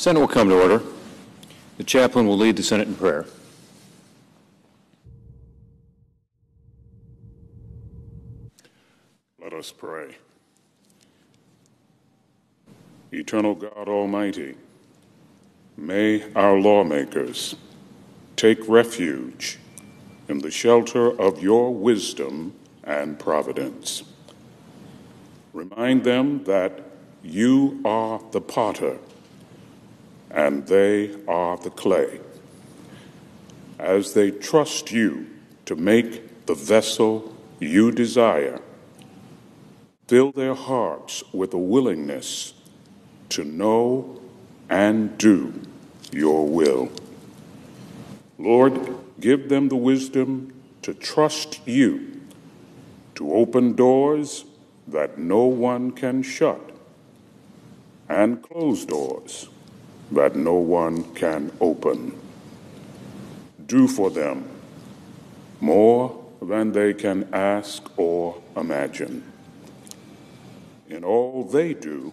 Senate will come to order. The chaplain will lead the Senate in prayer. Let us pray. Eternal God Almighty, may our lawmakers take refuge in the shelter of your wisdom and providence. Remind them that you are the potter and they are the clay. As they trust you to make the vessel you desire, fill their hearts with a willingness to know and do your will. Lord, give them the wisdom to trust you, to open doors that no one can shut, and close doors that no one can open. Do for them more than they can ask or imagine. In all they do,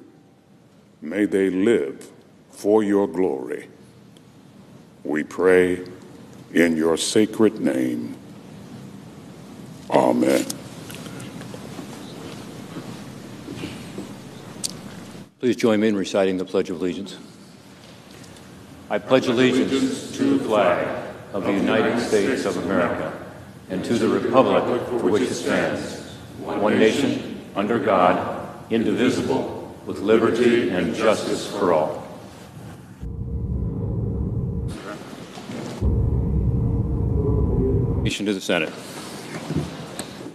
may they live for your glory. We pray in your sacred name. Amen. Please join me in reciting the Pledge of Allegiance. I pledge allegiance to the flag of the United States of America and to the republic for which it stands, one nation, under God, indivisible, with liberty and justice for all. To the Senate.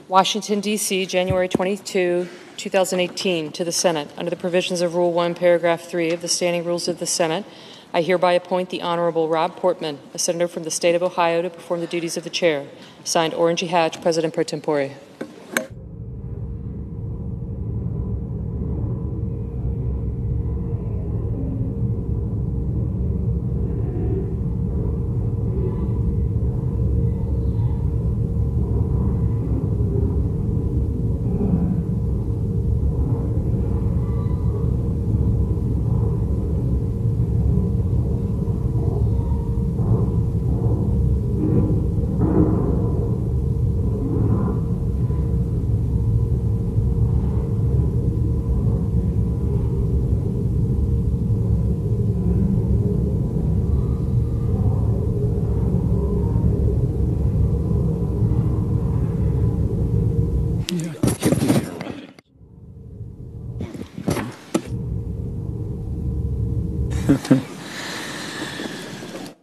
Washington, D.C., January 22, 2018. To the Senate. Under the provisions of Rule 1, Paragraph 3 of the Standing Rules of the Senate, I hereby appoint the Honorable Rob Portman, a senator from the state of Ohio, to perform the duties of the chair. Signed, Orrin Hatch, President pro tempore.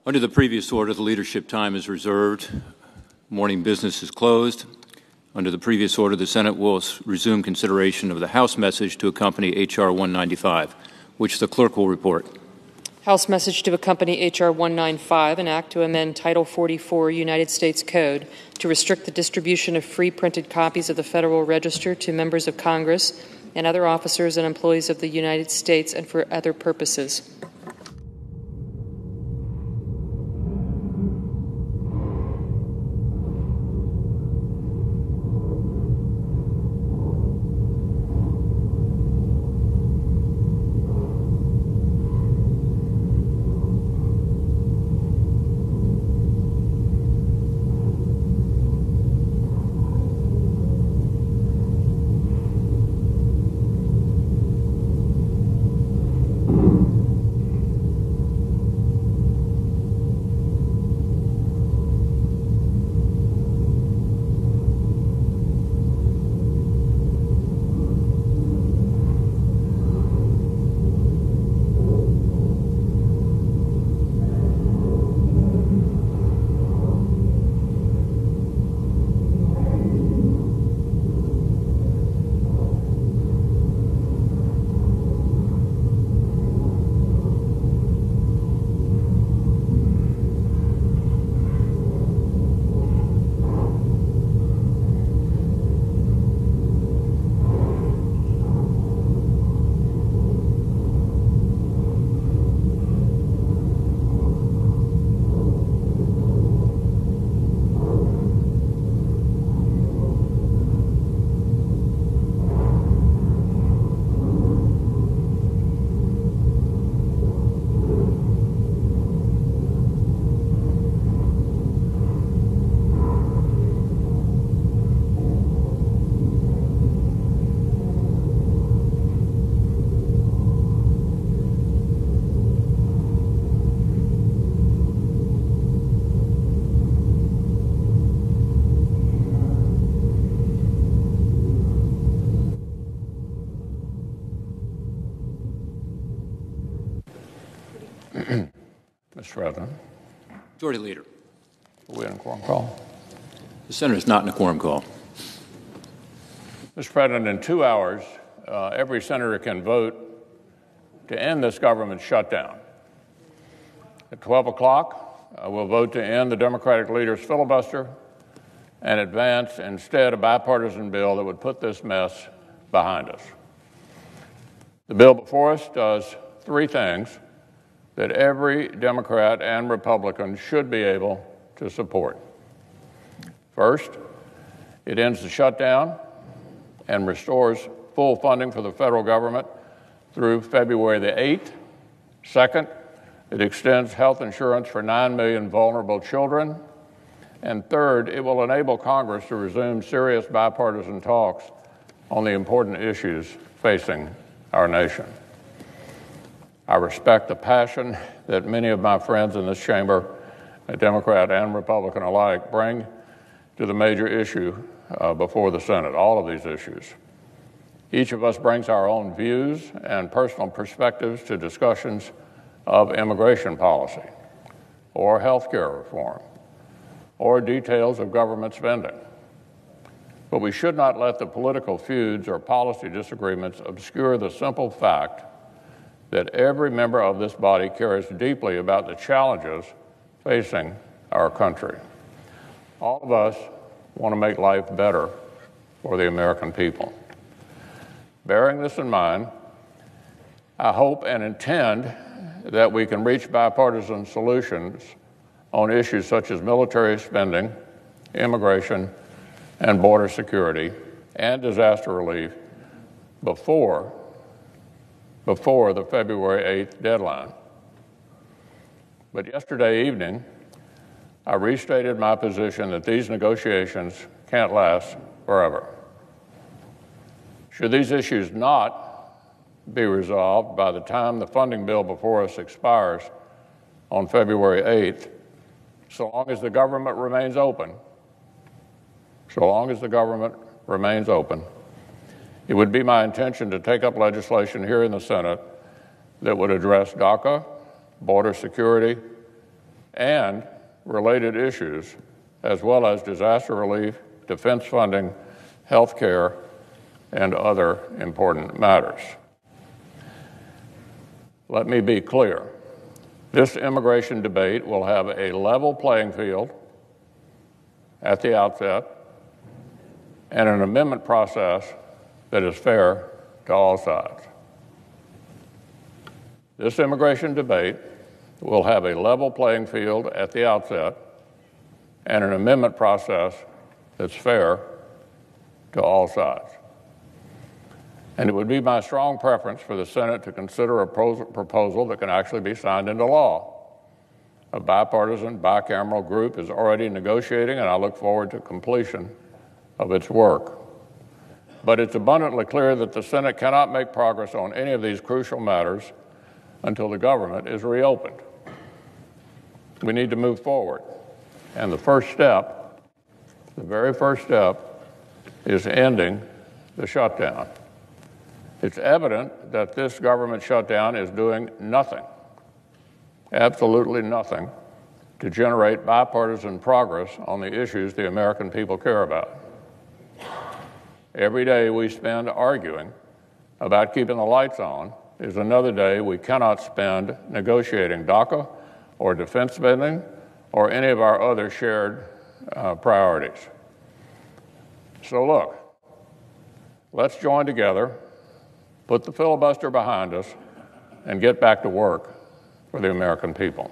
Under the previous order, the leadership time is reserved. Morning business is closed. Under the previous order, the Senate will resume consideration of the House message to accompany H.R. 195, which the clerk will report. House message to accompany H.R. 195, an act to amend Title 44 United States Code to restrict the distribution of free printed copies of the Federal Register to members of Congress and other officers and employees of the United States and for other purposes. Mr. President, Majority Leader. are we in a quorum call? The Senate is not in a quorum call. Mr. President, in 2 hours, every senator can vote to end this government shutdown. At 12 o'clock, we'll vote to end the Democratic leader's filibuster and advance instead a bipartisan bill that would put this mess behind us. The bill before us does three things that every Democrat and Republican should be able to support. First, it ends the shutdown and restores full funding for the federal government through February the 8th. Second, it extends health insurance for 9 million vulnerable children. And third, it will enable Congress to resume serious bipartisan talks on the important issues facing our nation. I respect the passion that many of my friends in this chamber, Democrat and Republican alike, bring to the major issue before the Senate, all of these issues. Each of us brings our own views and personal perspectives to discussions of immigration policy or health care reform or details of government spending. But we should not let the political feuds or policy disagreements obscure the simple fact that every member of this body cares deeply about the challenges facing our country. All of us want to make life better for the American people. Bearing this in mind, I hope and intend that we can reach bipartisan solutions on issues such as military spending, immigration, and border security, and disaster relief before the February 8th deadline. But yesterday evening, I restated my position that these negotiations can't last forever. Should these issues not be resolved by the time the funding bill before us expires on February 8th, so long as the government remains open, it would be my intention to take up legislation here in the Senate that would address DACA, border security, and related issues, as well as disaster relief, defense funding, health care, and other important matters. Let me be clear. This immigration debate will have a level playing field at the outset and an amendment process that is fair to all sides. This immigration debate will have a level playing field at the outset and an amendment process that's fair to all sides. And it would be my strong preference for the Senate to consider a proposal that can actually be signed into law. A bipartisan, bicameral group is already negotiating, and I look forward to completion of its work. But it's abundantly clear that the Senate cannot make progress on any of these crucial matters until the government is reopened. We need to move forward. And the very first step, is ending the shutdown. It's evident that this government shutdown is doing nothing, absolutely nothing, to generate bipartisan progress on the issues the American people care about. Every day we spend arguing about keeping the lights on is another day we cannot spend negotiating DACA or defense spending or any of our other shared priorities. So look, let's join together, put the filibuster behind us, and get back to work for the American people.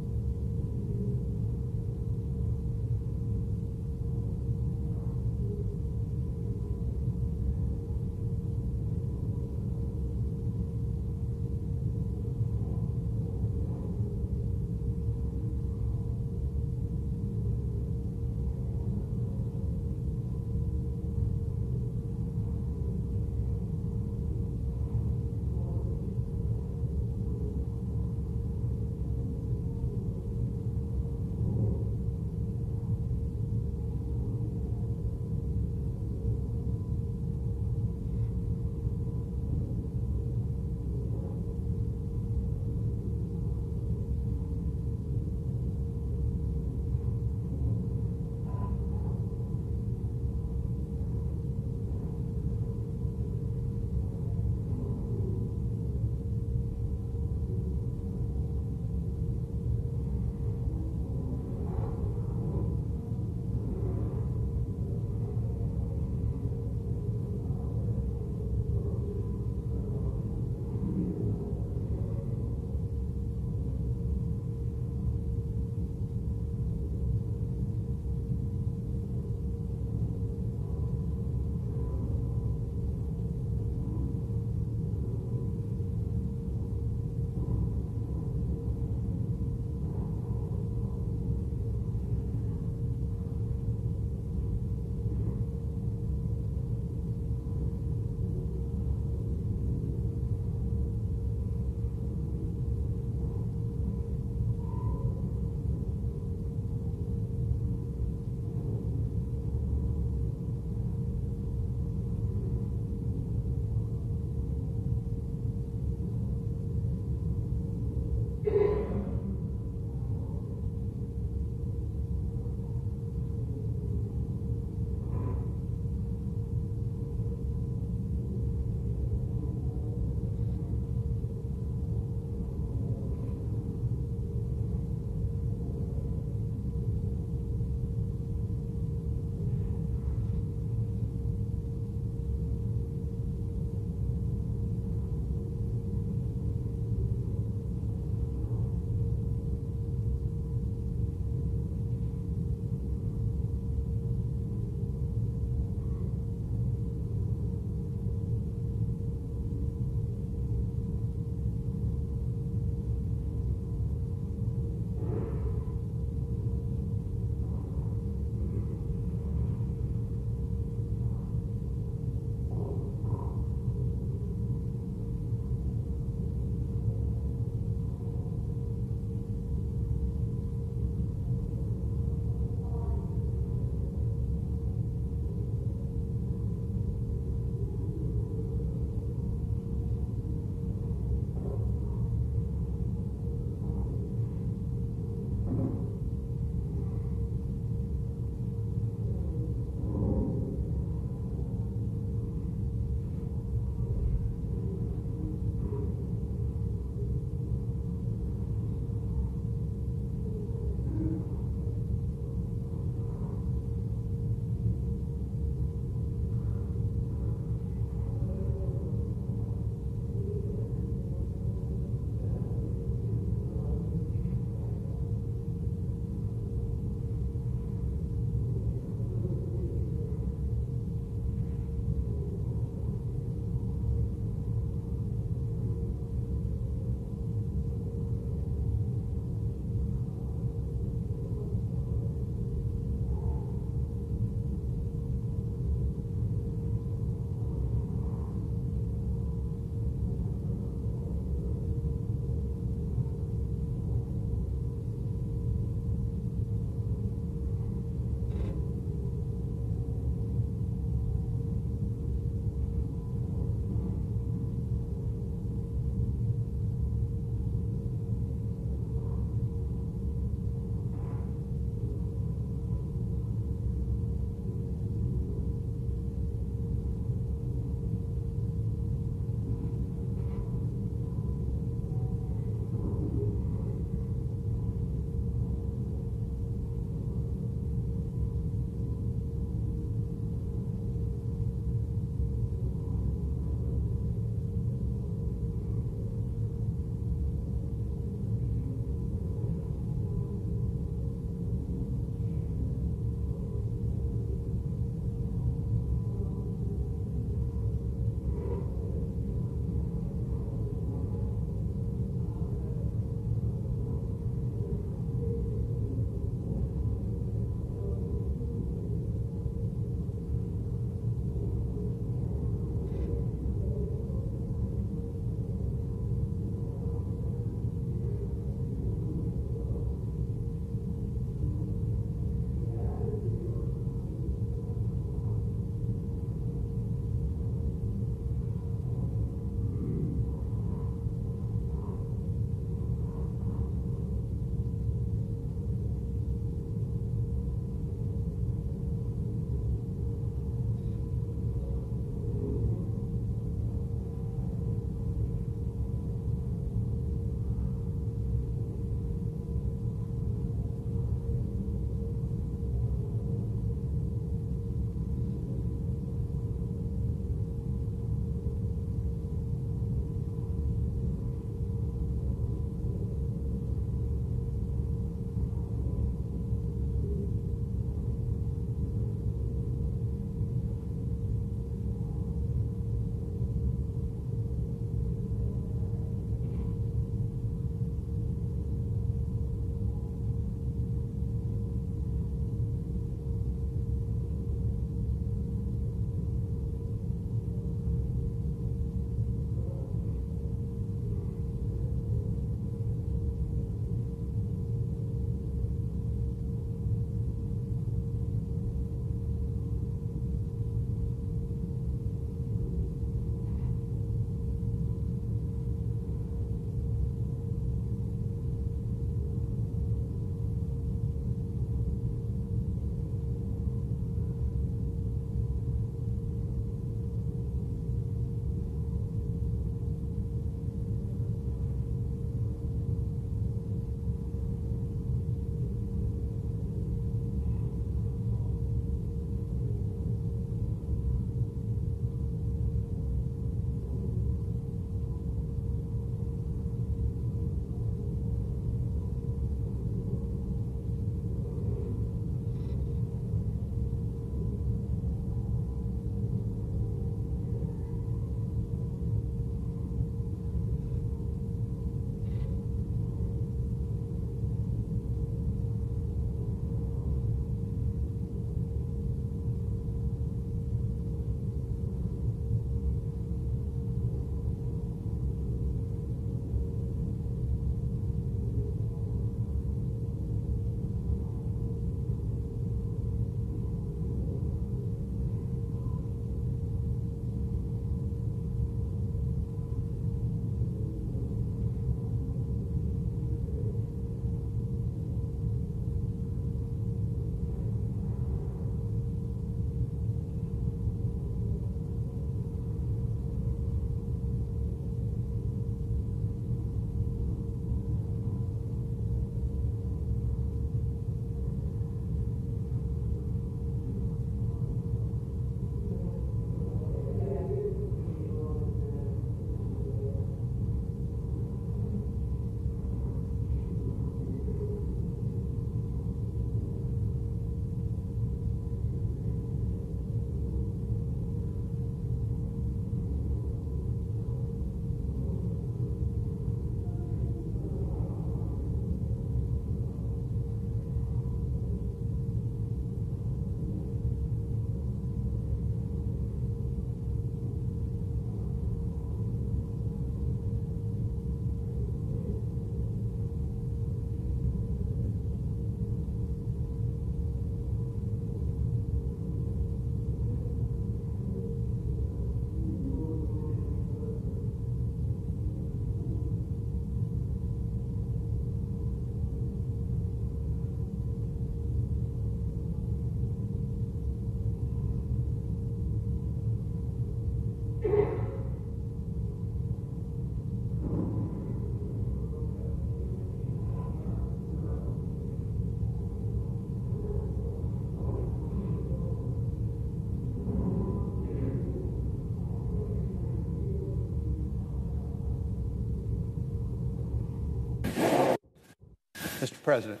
Mr. President.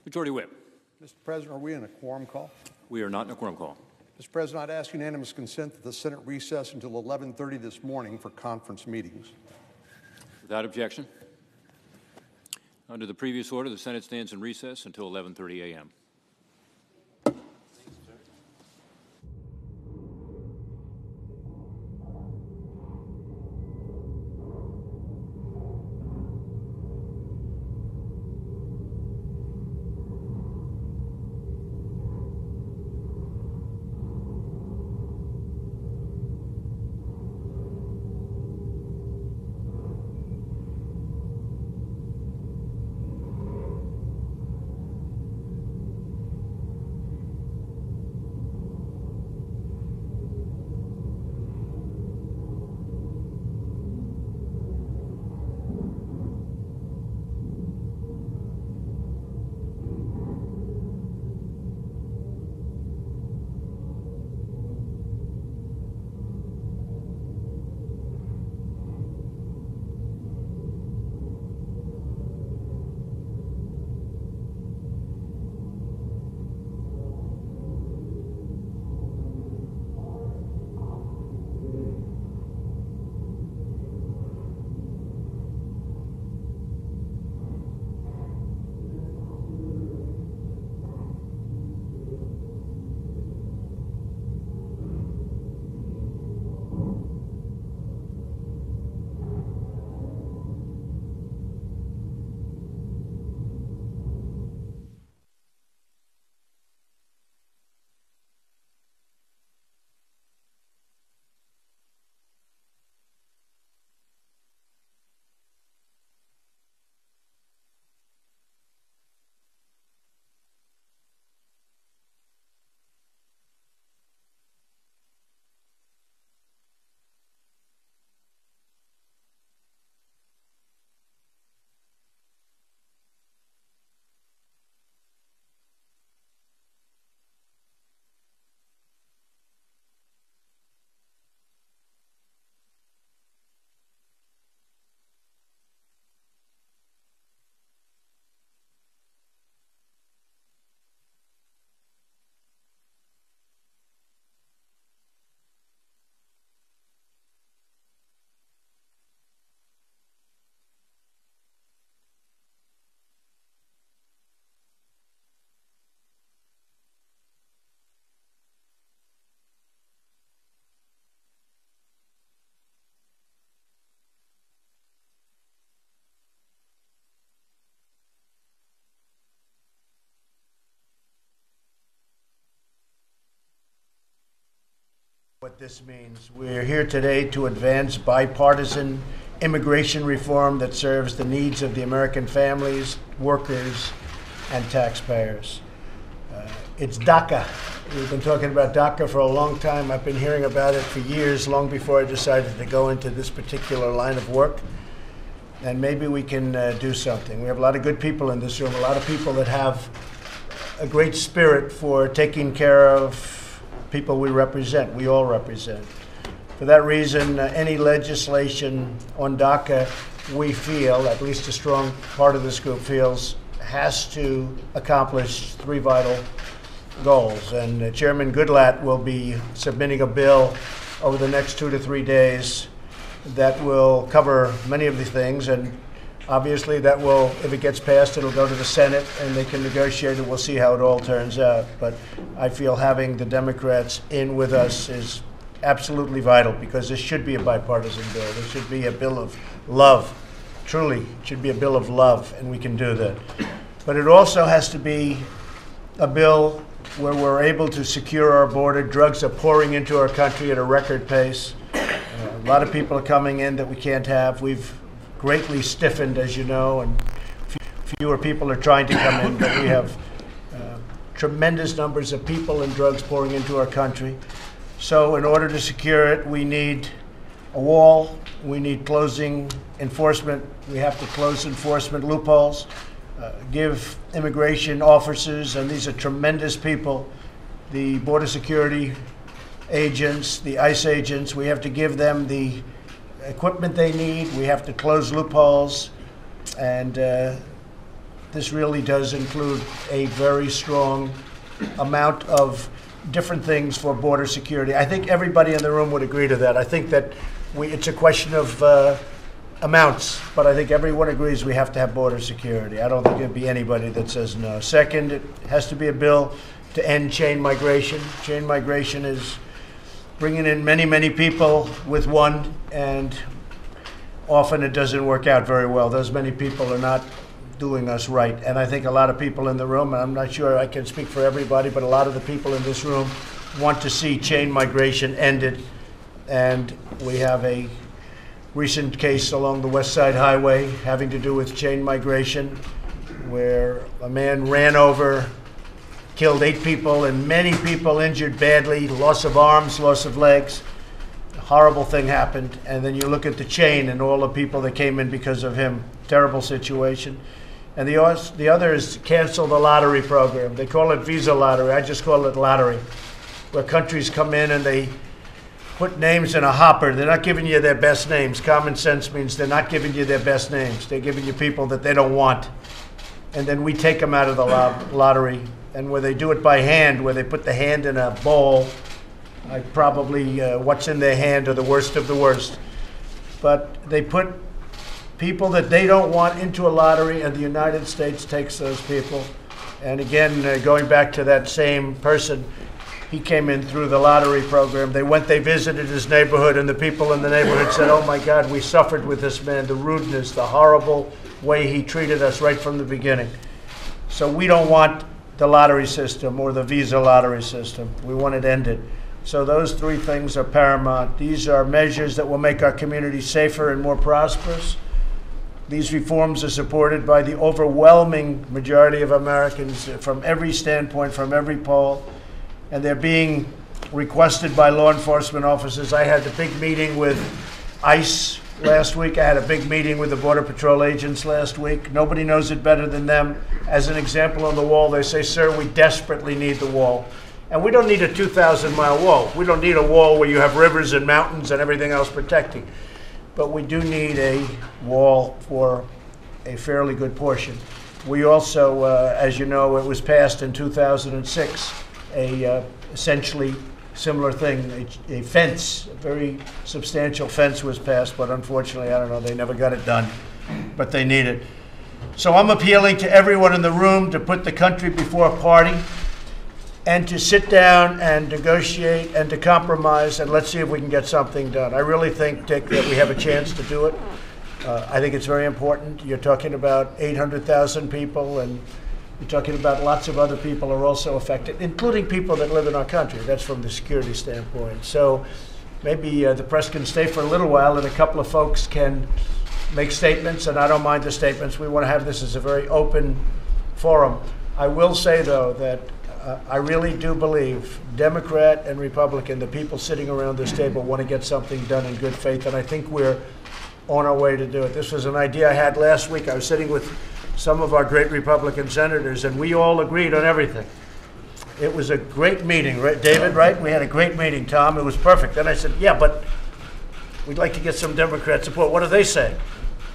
Majority Whip. Mr. President, are we in a quorum call? We are not in a quorum call. Mr. President, I'd ask unanimous consent that the Senate recess until 11:30 this morning for conference meetings. Without objection. Under the previous order, the Senate stands in recess until 11:30 a.m. What this means. We're here today to advance bipartisan immigration reform that serves the needs of the American families, workers, and taxpayers. It's DACA. We've been talking about DACA for a long time. I've been hearing about it for years, long before I decided to go into this particular line of work. And maybe we can do something. We have a lot of good people in this room, a lot of people that have a great spirit for taking care of people we represent, we all represent. For that reason, any legislation on DACA, we feel, at least a strong part of this group feels, has to accomplish three vital goals. And Chairman Goodlatte will be submitting a bill over the next 2 to 3 days that will cover many of the things. And obviously that will, if it gets passed, it'll go to the Senate and they can negotiate it. We'll see how it all turns out. But I feel having the Democrats in with us is absolutely vital because this should be a bipartisan bill. This should be a bill of love. Truly, it should be a bill of love, and we can do that. But it also has to be a bill where we're able to secure our border. Drugs are pouring into our country at a record pace. A lot of people are coming in that we can't have. We've greatly stiffened, as you know, and fewer people are trying to come in, but we have tremendous numbers of people and drugs pouring into our country. So in order to secure it, we need a wall, we need closing enforcement, we have to close enforcement loopholes, give immigration officers, and these are tremendous people, the border security agents, the ICE agents, we have to give them the equipment they need, we have to close loopholes, and this really does include a very strong amount of different things for border security. I think everybody in the room would agree to that. I think that it's a question of amounts, but I think everyone agrees we have to have border security. I don't think there'd be anybody that says no. Second, it has to be a bill to end chain migration. Chain migration is bringing in many, many people with one, and often it doesn't work out very well. Those many people are not doing us right. And I think a lot of people in the room, and I'm not sure I can speak for everybody, but a lot of the people in this room want to see chain migration ended. And we have a recent case along the West Side Highway having to do with chain migration, where a man ran over, killed 8 people, and many people injured badly, loss of arms, loss of legs. A horrible thing happened. And then you look at the chain and all the people that came in because of him. Terrible situation. And the other is cancel the lottery program. They call it visa lottery. I just call it lottery, where countries come in and they put names in a hopper. They're not giving you their best names. Common sense means they're not giving you their best names. They're giving you people that they don't want. And then we take them out of the lottery. And where they do it by hand, where they put the hand in a bowl, what's in their hand are the worst of the worst. But they put people that they don't want into a lottery, and the United States takes those people. And again, going back to that same person, he came in through the lottery program. They visited his neighborhood, and the people in the neighborhood said, oh my God, we suffered with this man, the rudeness, the horrible way he treated us right from the beginning. So we don't want the lottery system or the visa lottery system. We want it ended. So those 3 things are paramount. These are measures that will make our community safer and more prosperous. These reforms are supported by the overwhelming majority of Americans from every standpoint, from every poll. And they're being requested by law enforcement officers. I had a big meeting with ICE last week. I had a big meeting with the Border Patrol agents last week. Nobody knows it better than them. As an example on the wall, they say, sir, we desperately need the wall. And we don't need a 2,000-mile wall. We don't need a wall where you have rivers and mountains and everything else protecting. But we do need a wall for a fairly good portion. We also, as you know, it was passed in 2006, essentially similar thing, a fence, a very substantial fence was passed, but unfortunately, I don't know, they never got it done, but they need it. So I'm appealing to everyone in the room to put the country before a party and to sit down and negotiate and to compromise, and let's see if we can get something done. I really think, Dick, that we have a chance to do it. I think it's very important. You're talking about 800,000 people, and you're talking about lots of other people are also affected, including people that live in our country. That's from the security standpoint. So maybe the press can stay for a little while and a couple of folks can make statements, and I don't mind the statements. We want to have this as a very open forum. I will say, though, that I really do believe Democrat and Republican, the people sitting around this table, want to get something done in good faith, and I think we're on our way to do it. This was an idea I had last week. I was sitting with some of our great Republican senators, and we all agreed on everything. It was a great meeting, right, David, right? We had a great meeting, Tom. It was perfect. Then I said, yeah, but we'd like to get some Democrat support. What do they say?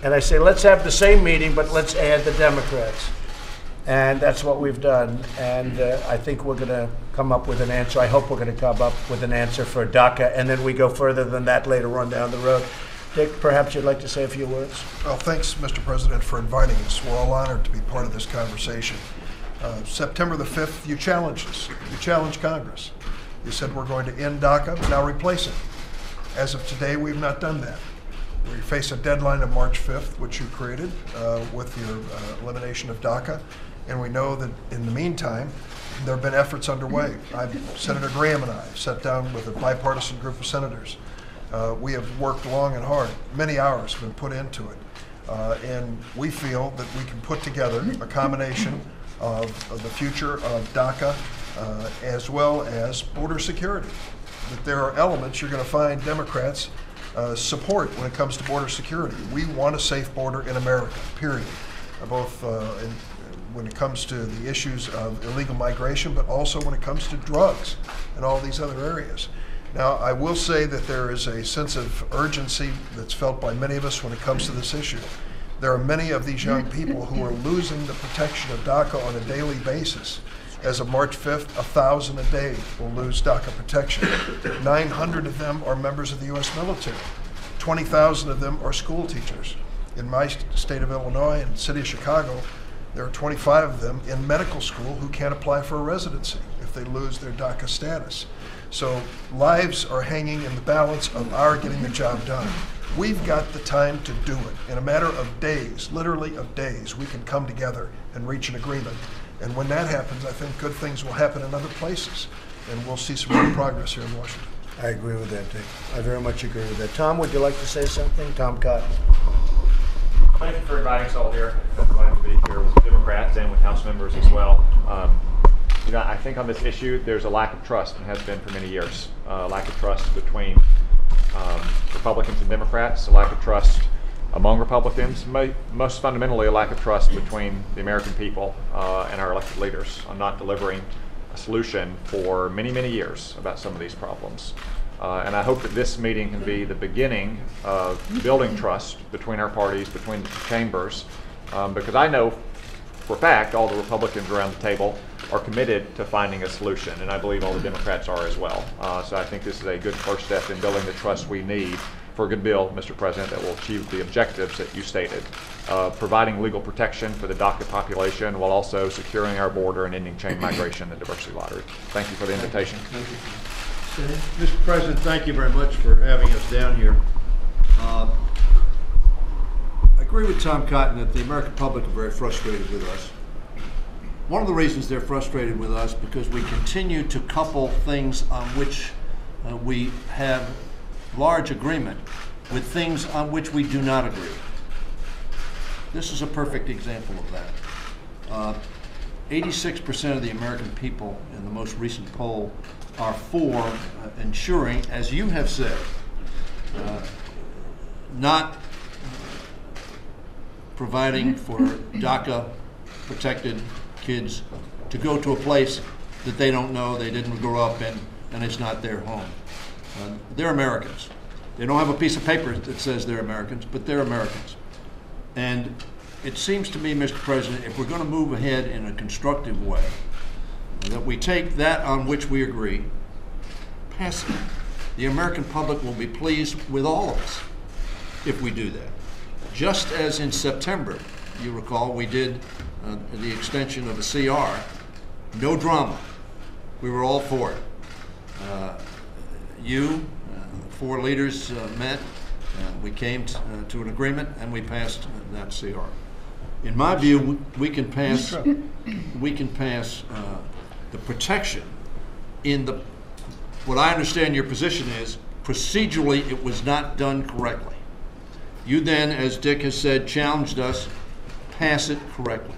And I say, let's have the same meeting, but let's add the Democrats. And that's what we've done. And I think we're going to come up with an answer. I hope we're going to come up with an answer for DACA, and then we go further than that later on down the road. Dick, perhaps you'd like to say a few words. Well, thanks, Mr. President, for inviting us. We're all honored to be part of this conversation. September the 5th, you challenged us. You challenged Congress. You said we're going to end DACA, now replace it. As of today, we've not done that. We face a deadline of March 5th, which you created with your elimination of DACA. And we know that in the meantime, there have been efforts underway. Senator Graham and I sat down with a bipartisan group of senators. We have worked long and hard. Many hours have been put into it. And we feel that we can put together a combination of the future of DACA as well as border security. That there are elements you're going to find Democrats support when it comes to border security. We want a safe border in America, period. Both when it comes to the issues of illegal migration, but also when it comes to drugs and all these other areas. Now, I will say that there is a sense of urgency that's felt by many of us when it comes to this issue. There are many of these young people who are losing the protection of DACA on a daily basis. As of March 5th, 1,000 a day will lose DACA protection. 900 of them are members of the U.S. military. 20,000 of them are school teachers. In my state of Illinois and city of Chicago, there are 25 of them in medical school who can't apply for a residency if they lose their DACA status. So lives are hanging in the balance of our getting the job done. We've got the time to do it. In a matter of days, literally of days, we can come together and reach an agreement. And when that happens, I think good things will happen in other places, and we'll see some more progress here in Washington. I agree with that, Dick. I very much agree with that. Tom, would you like to say something? Tom Cotton. Thank you for inviting us all here. I'm glad to be here with Democrats and with House members as well. I think on this issue, there's a lack of trust, and has been for many years. Lack of trust between Republicans and Democrats, a lack of trust among Republicans, most fundamentally a lack of trust between the American people and our elected leaders on not delivering a solution for many, many years about some of these problems. And I hope that this meeting can be the beginning of building trust between our parties, between the chambers, because I know for a fact all the Republicans around the table are committed to finding a solution, and I believe all the Democrats are as well. So I think this is a good first step in building the trust we need for a good bill, Mr. President, that will achieve the objectives that you stated, providing legal protection for the DACA population while also securing our border and ending chain migration and diversity lottery. Thank you for the invitation. Thank you. Mr. President, thank you very much for having us down here. I agree with Tom Cotton that the American public are very frustrated with us. One of the reasons they're frustrated with us because we continue to couple things on which we have large agreement with things on which we do not agree. This is a perfect example of that. 86% of the American people in the most recent poll are for ensuring, as you have said, not providing for DACA protected kids to go to a place that they don't know, they didn't grow up in, and it's not their home. They're Americans. They don't have a piece of paper that says they're Americans, but they're Americans. And it seems to me, Mr. President, if we're going to move ahead in a constructive way, that we take that on which we agree, pass it. The American public will be pleased with all of us if we do that. Just as in September, you recall, we did the extension of a CR. No drama. We were all for it. Four leaders met. We came to an agreement, and we passed that CR. In my view, we can pass the protection in the. What I understand your position is procedurally it was not done correctly. You then, as Dick has said, challenged us. Pass it correctly.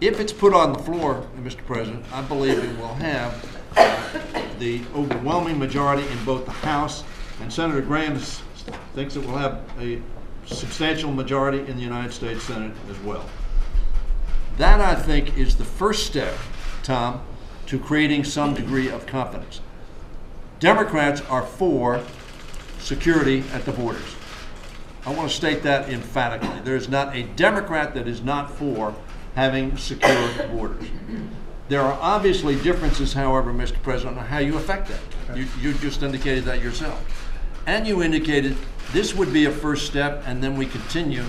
If it's put on the floor, Mr. President, I believe it will have the overwhelming majority in both the House, and Senator Graham thinks it will have a substantial majority in the United States Senate as well. That, I think, is the first step, Tom, to creating some degree of confidence. Democrats are for security at the borders. I want to state that emphatically. There is not a Democrat that is not for having secure borders. There are obviously differences, however, Mr. President, on how you affect that. You just indicated that yourself. And you indicated this would be a first step, and then we continue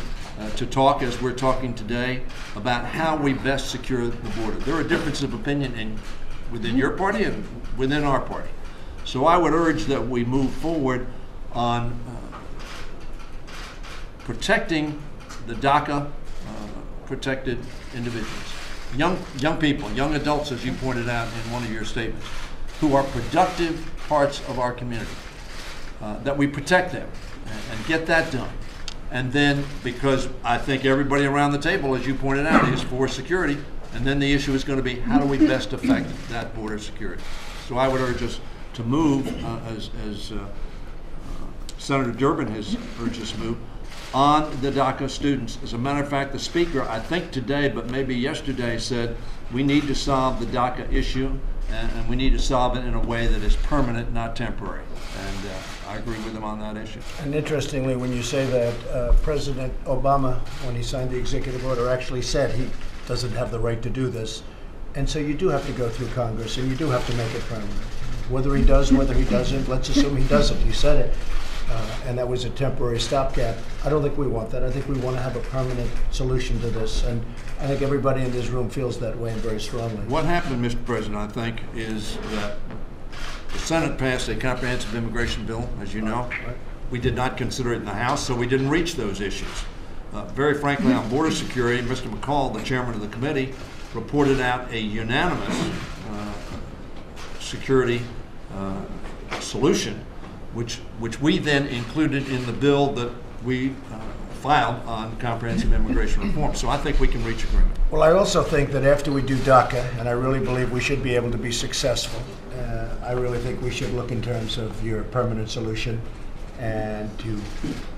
to talk, as we're talking today, about how we best secure the border. There are differences of opinion within your party and within our party. So I would urge that we move forward on protecting the DACA protected individuals. Young people, young adults, as you pointed out in one of your statements, who are productive parts of our community, that we protect them and get that done. And then, because I think everybody around the table, as you pointed out, is for security, and then the issue is going to be how do we best affect that border security. So I would urge us to move, as Senator Durbin has urged us to move, on the DACA students. As a matter of fact, the Speaker, I think today, but maybe yesterday, said we need to solve the DACA issue and we need to solve it in a way that is permanent, not temporary. And I agree with him on that issue. And interestingly, when you say that, President Obama, when he signed the executive order, actually said he doesn't have the right to do this. And so you do have to go through Congress, and you do have to make it permanent. Whether he does, whether he doesn't, let's assume he doesn't. He said it. And that was a temporary stopgap. I don't think we want that. I think we want to have a permanent solution to this. And I think everybody in this room feels that way and very strongly. What happened, Mr. President, I think, is that the Senate passed a comprehensive immigration bill, as you know. We did not consider it in the House, so we didn't reach those issues. Very frankly, on border security, Mr. McCall, the chairman of the committee, reported out a unanimous security solution, which we then included in the bill that we filed on comprehensive immigration reform. So I think we can reach agreement. Well, I also think that after we do DACA, and I really believe we should be able to be successful, I really think we should look in terms of your permanent solution and to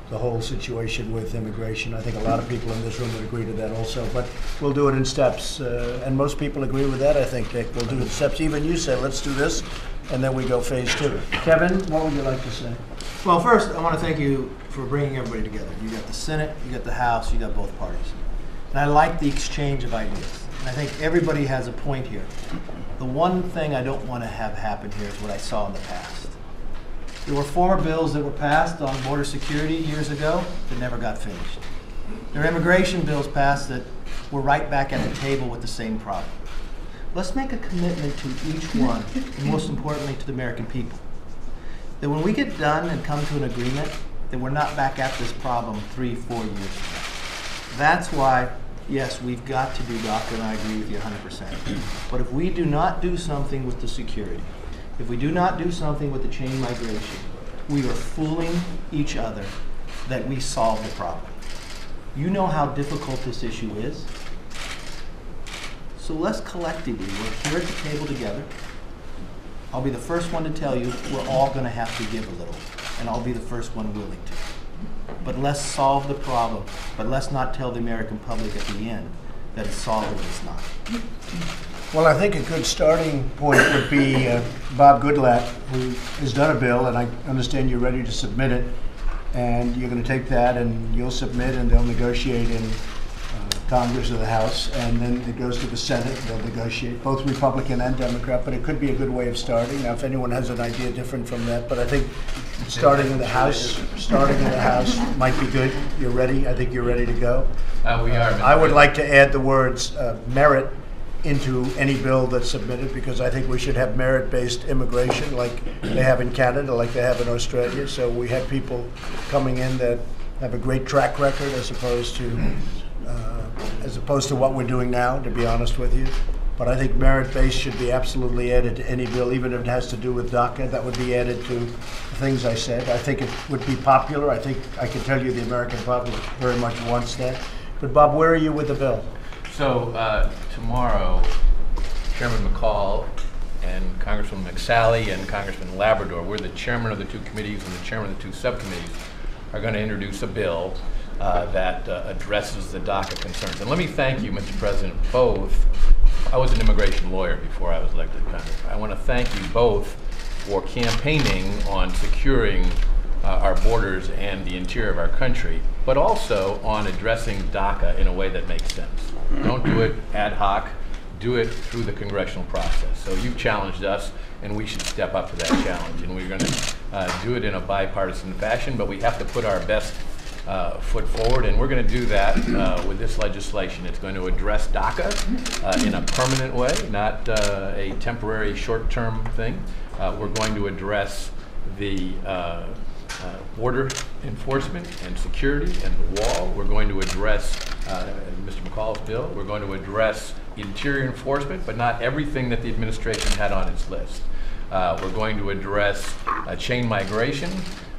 the whole situation with immigration. I think a lot of people in this room would agree to that also, but we'll do it in steps. And most people agree with that, I think, Dick. We'll do it in steps. Even you said, let's do this, and then we go phase 2. Kevin, what would you like to say? Well, first, I want to thank you for bringing everybody together. You got the Senate, you got the House, you got both parties. And I like the exchange of ideas. And I think everybody has a point here. The one thing I don't want to have happen here is what I saw in the past. There were former bills that were passed on border security years ago that never got finished. There are immigration bills passed that were right back at the table with the same problem. Let's make a commitment to each one, and most importantly to the American people, that when we get done and come to an agreement, that we're not back at this problem 3-4 years ago. That's why, yes, we've got to do DACA, and I agree with you 100%. But if we do not do something with the security, if we do not do something with the chain migration, we are fooling each other that we solve the problem. You know how difficult this issue is. So let's collectively work here at the table together. I'll be the first one to tell you we're all going to have to give a little, and I'll be the first one willing to. But let's solve the problem, but let's not tell the American public at the end that it's solved or it's not. Well, I think a good starting point would be Bob Goodlatte, who has done a bill, and I understand you're ready to submit it, and you're going to take that and you'll submit, and they'll negotiate in Congress or the House, and then it goes to the Senate. They'll negotiate, both Republican and Democrat, but it could be a good way of starting. Now, if anyone has an idea different from that, but I think starting in the House might be good. You're ready? I think you're ready to go. We are. I would like to add the words merit into any bill that's submitted, because I think we should have merit-based immigration like they have in Canada, like they have in Australia. So we have people coming in that have a great track record as opposed to what we're doing now, to be honest with you. But I think merit-based should be absolutely added to any bill, even if it has to do with DACA. That would be added to the things I said. I think it would be popular. I think I can tell you the American public very much wants that. But Bob, where are you with the bill? So tomorrow, Chairman McCall and Congressman McSally and Congressman Labrador, we're the chairman of the two committees and the chairman of the two subcommittees, are going to introduce a bill that addresses the DACA concerns. And let me thank you, Mr. President, both. I was an immigration lawyer before I was elected to Congress. I want to thank you both for campaigning on securing our borders and the interior of our country, but also on addressing DACA in a way that makes sense. Don't do it ad hoc. Do it through the congressional process. So you've challenged us, and we should step up to that challenge. And we're going to do it in a bipartisan fashion, but we have to put our best foot forward, and we're going to do that with this legislation. It's going to address DACA in a permanent way, not a temporary short-term thing. We're going to address the border enforcement and security and the wall. We're going to address Mr. McCall's bill. We're going to address interior enforcement, but not everything that the administration had on its list. We're going to address chain migration.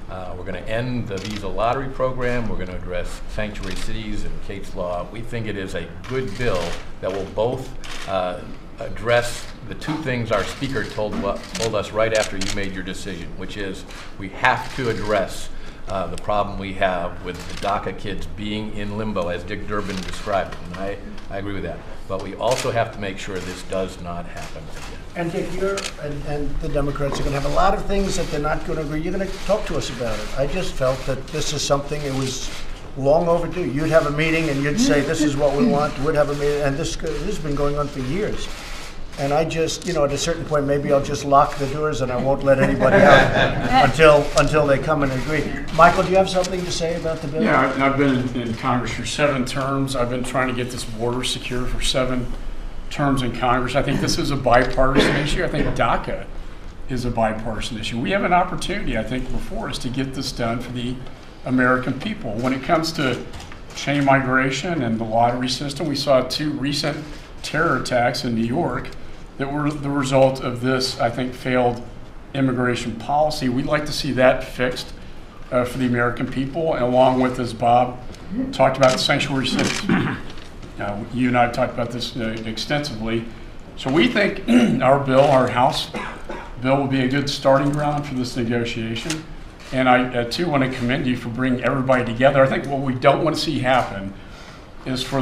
We're going to end the visa lottery program. We're going to address sanctuary cities and Kate's Law. We think it is a good bill that will both address the two things our speaker told us right after you made your decision, which is we have to address the problem we have with the DACA kids being in limbo, as Dick Durbin described it. And I agree with that. But we also have to make sure this does not happen again. And Dick, and the Democrats are going to have a lot of things that they're not going to agree. You're going to talk to us about it. I just felt that this is something, it was long overdue. You'd have a meeting and you'd say, this is what we want. We'd have a meeting, and this has been going on for years. And I just, at a certain point, maybe I'll just lock the doors and I won't let anybody out until they come and agree. Michael, do you have something to say about the bill? Yeah, I've been in Congress for 7 terms. I've been trying to get this border secure for 7 terms in Congress. I think this is a bipartisan issue. I think DACA is a bipartisan issue. We have an opportunity, I think, before us to get this done for the American people. When it comes to chain migration and the lottery system, we saw 2 recent terror attacks in New York that were the result of this, I think, failed immigration policy. We'd like to see that fixed for the American people, and along with, as Bob talked about, the sanctuary cities. You and I have talked about this extensively. So we think our bill, our House bill, will be a good starting ground for this negotiation. And I, too, want to commend you for bringing everybody together. I think what we don't want to see happen is for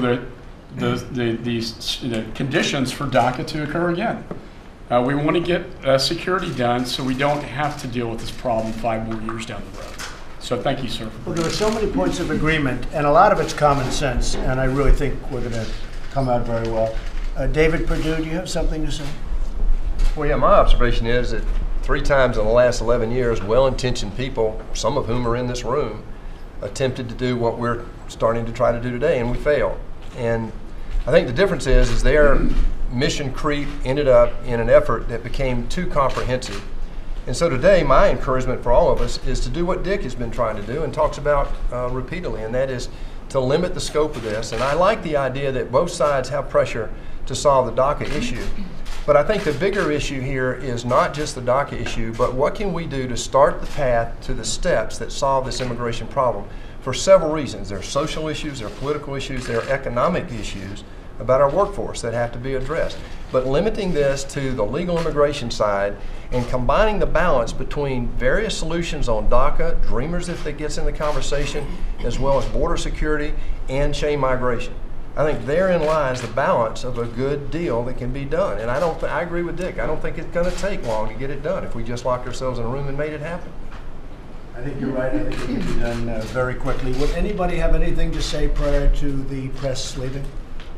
these conditions for DACA to occur again. We want to get security done so we don't have to deal with this problem 5 more years down the road. So thank you, sir. Well, there are so many points of agreement, and a lot of it's common sense, and I really think we're going to come out very well. David Perdue, do you have something to say? Well, yeah, my observation is that 3 times in the last 11 years, well-intentioned people, some of whom are in this room, attempted to do what we're starting to try to do today, and we failed. And I think the difference is their mission creep ended up in an effort that became too comprehensive. And so today, my encouragement for all of us is to do what Dick has been trying to do and talks about repeatedly, and that is to limit the scope of this. And I like the idea that both sides have pressure to solve the DACA issue. But I think the bigger issue here is not just the DACA issue, but what can we do to start the path to the steps that solve this immigration problem for several reasons. There are social issues, there are political issues, there are economic issues about our workforce that have to be addressed. But limiting this to the legal immigration side and combining the balance between various solutions on DACA, Dreamers if that gets in the conversation, as well as border security and chain migration. I think therein lies the balance of a good deal that can be done. And I agree with Dick. I don't think it's going to take long to get it done if we just locked ourselves in a room and made it happen. I think you're right. I think it can be done very quickly. Would anybody have anything to say prior to the press leaving?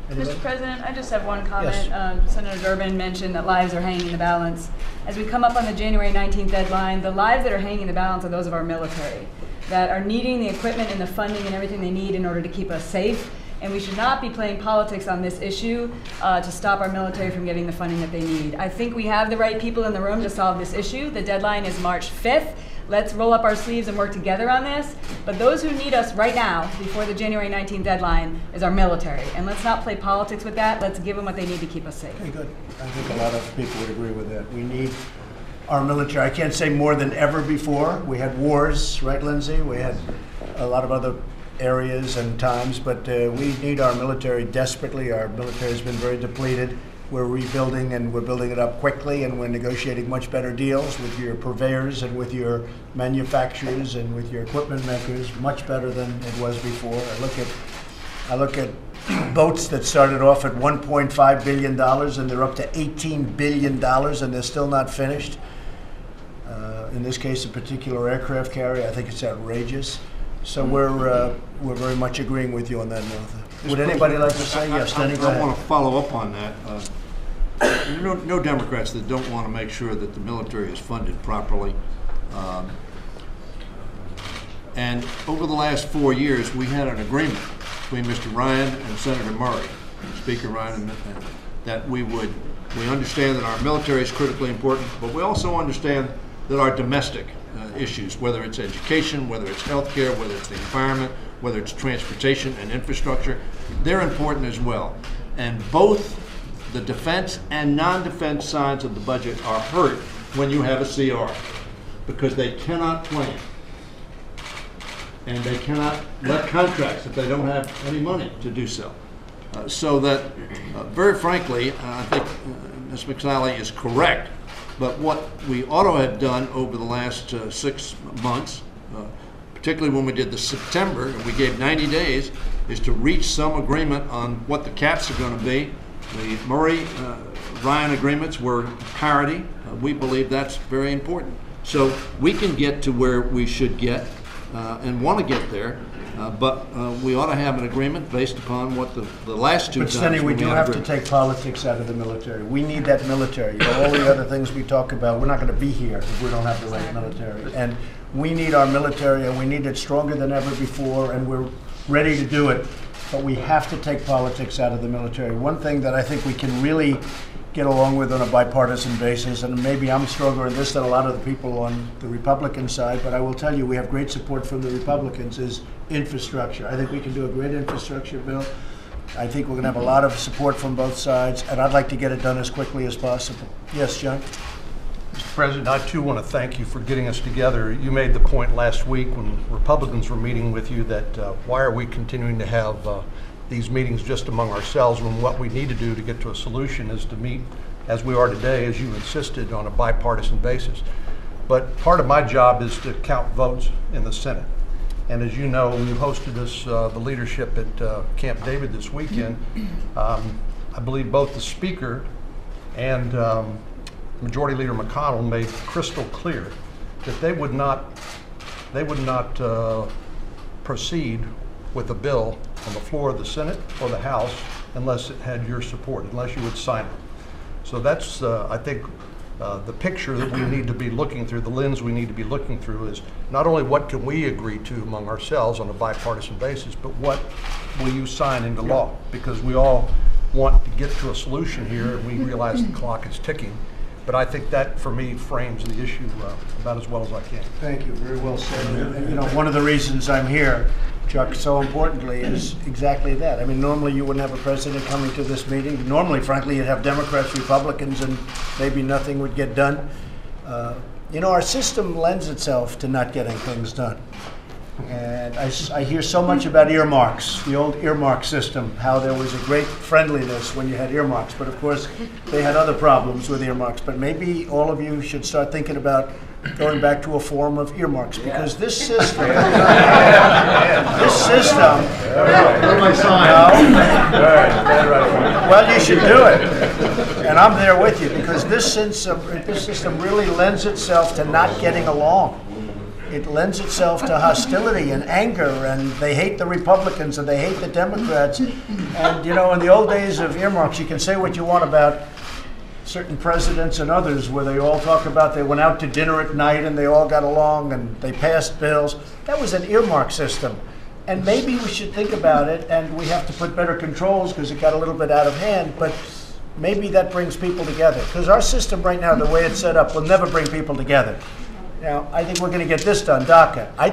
Anybody? Mr. President, I just have one comment. Yes. Senator Durbin mentioned that lives are hanging in the balance. As we come up on the January 19th deadline, the lives that are hanging in the balance are those of our military that are needing the equipment and the funding and everything they need in order to keep us safe. And we should not be playing politics on this issue to stop our military from getting the funding that they need. I think we have the right people in the room to solve this issue. The deadline is March 5th. Let's roll up our sleeves and work together on this. But those who need us right now, before the January 19th deadline, is our military. And let's not play politics with that. Let's give them what they need to keep us safe. Okay, good. I think a lot of people would agree with that. We need our military. I can't say more than ever before. We had wars, right, Lindsay? We had a lot of other areas and times, but we need our military desperately. Our military has been very depleted. We're rebuilding, and we're building it up quickly, and we're negotiating much better deals with your purveyors and with your manufacturers and with your equipment makers, much better than it was before. I look at boats that started off at $1.5 billion, and they're up to $18 billion, and they're still not finished. In this case, a particular aircraft carrier, I think it's outrageous. So we're very much agreeing with you on that, Martha. Would anybody like to say? Yes, Denny, go ahead. I want to follow up on that. No Democrats that don't want to make sure that the military is funded properly. And over the last 4 years, we had an agreement between Mr. Ryan and Senator Murray, Speaker Ryan, that we understand that our military is critically important, but we also understand that our domestic issues, whether it's education, whether it's healthcare, whether it's the environment, whether it's transportation and infrastructure, they're important as well. And both the defense and non-defense sides of the budget are hurt when you have a CR, because they cannot plan. And they cannot let contracts if they don't have any money to do so. So that, very frankly, I think Ms. McSally is correct. But what we ought to have done over the last 6 months, particularly when we did the September, and we gave 90 days, is to reach some agreement on what the caps are going to be. The Murray-Ryan agreements were parity. We believe that's very important. So we can get to where we should get and want to get there, but we ought to have an agreement based upon what the last two But times Stenny, we do have to take politics out of the military. We need that military. You know, all the other things we talk about, we're not going to be here if we don't have the right military. And we need our military, and we need it stronger than ever before, and we're ready to do it. But we have to take politics out of the military. One thing that I think we can really get along with on a bipartisan basis, and maybe I'm stronger in this than a lot of the people on the Republican side, but I will tell you we have great support from the Republicans, is infrastructure. I think we can do a great infrastructure bill. I think we're going to have a lot of support from both sides, and I'd like to get it done as quickly as possible. Yes, John? Mr. President, I too want to thank you for getting us together. You made the point last week when Republicans were meeting with you that why are we continuing to have these meetings just among ourselves when what we need to do to get to a solution is to meet, as we are today, as you insisted, on a bipartisan basis. But part of my job is to count votes in the Senate. And as you know, you hosted us, the leadership at Camp David this weekend. I believe both the Speaker and Majority Leader McConnell made crystal clear that they would not proceed with a bill on the floor of the Senate or the House unless it had your support, unless you would sign it. So that's, I think, the picture that we need to be looking through, the lens we need to be looking through is not only what can we agree to among ourselves on a bipartisan basis, but what will you sign into law? Because we all want to get to a solution here, and we realize the clock is ticking. But I think that, for me, frames the issue about as well as I can. Thank you. Very well said. And, you know, one of the reasons I'm here, Chuck, so importantly, is exactly that. I mean, normally you wouldn't have a president coming to this meeting. Normally, frankly, you'd have Democrats, Republicans, and maybe nothing would get done. You know, our system lends itself to not getting things done. And I hear so much about earmarks, the old earmark system, how there was a great friendliness when you had earmarks. But of course, they had other problems with earmarks. But maybe all of you should start thinking about going back to a form of earmarks, because this system, well, you should do it, and I'm there with you, because this system really lends itself to not getting along. It lends itself to hostility and anger, and they hate the Republicans and they hate the Democrats. And you know, in the old days of earmarks, you can say what you want about certain presidents and others, where they all talk about they went out to dinner at night and they all got along and they passed bills. That was an earmark system. And maybe we should think about it, and we have to put better controls because it got a little bit out of hand, but maybe that brings people together. Because our system right now, the way it's set up, will never bring people together. Now, I think we're going to get this done, DACA. I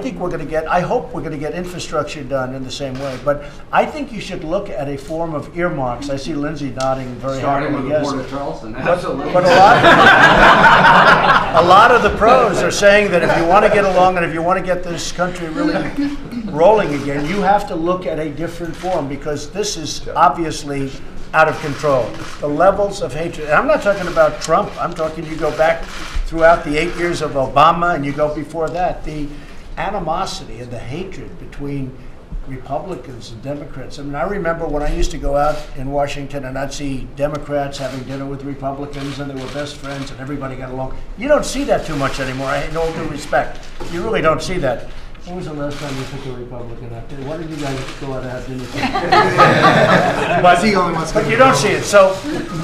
hope we're going to get infrastructure done in the same way. But I think you should look at a form of earmarks. I see Lindsay nodding very happily. Yes. But a lot of the pros are saying that if you want to get along and if you want to get this country really rolling again, you have to look at a different form, because this is obviously out of control. The levels of hatred, and I'm not talking about Trump, I'm talking you go back throughout the 8 years of Obama and you go before that, the animosity and the hatred between Republicans and Democrats. I mean, I remember when I used to go out in Washington and I'd see Democrats having dinner with Republicans and they were best friends and everybody got along. You don't see that too much anymore, in all due respect. You really don't see that. When was the last time you took a Republican out there? Why did you guys go out and have dinner? But you don't see it. So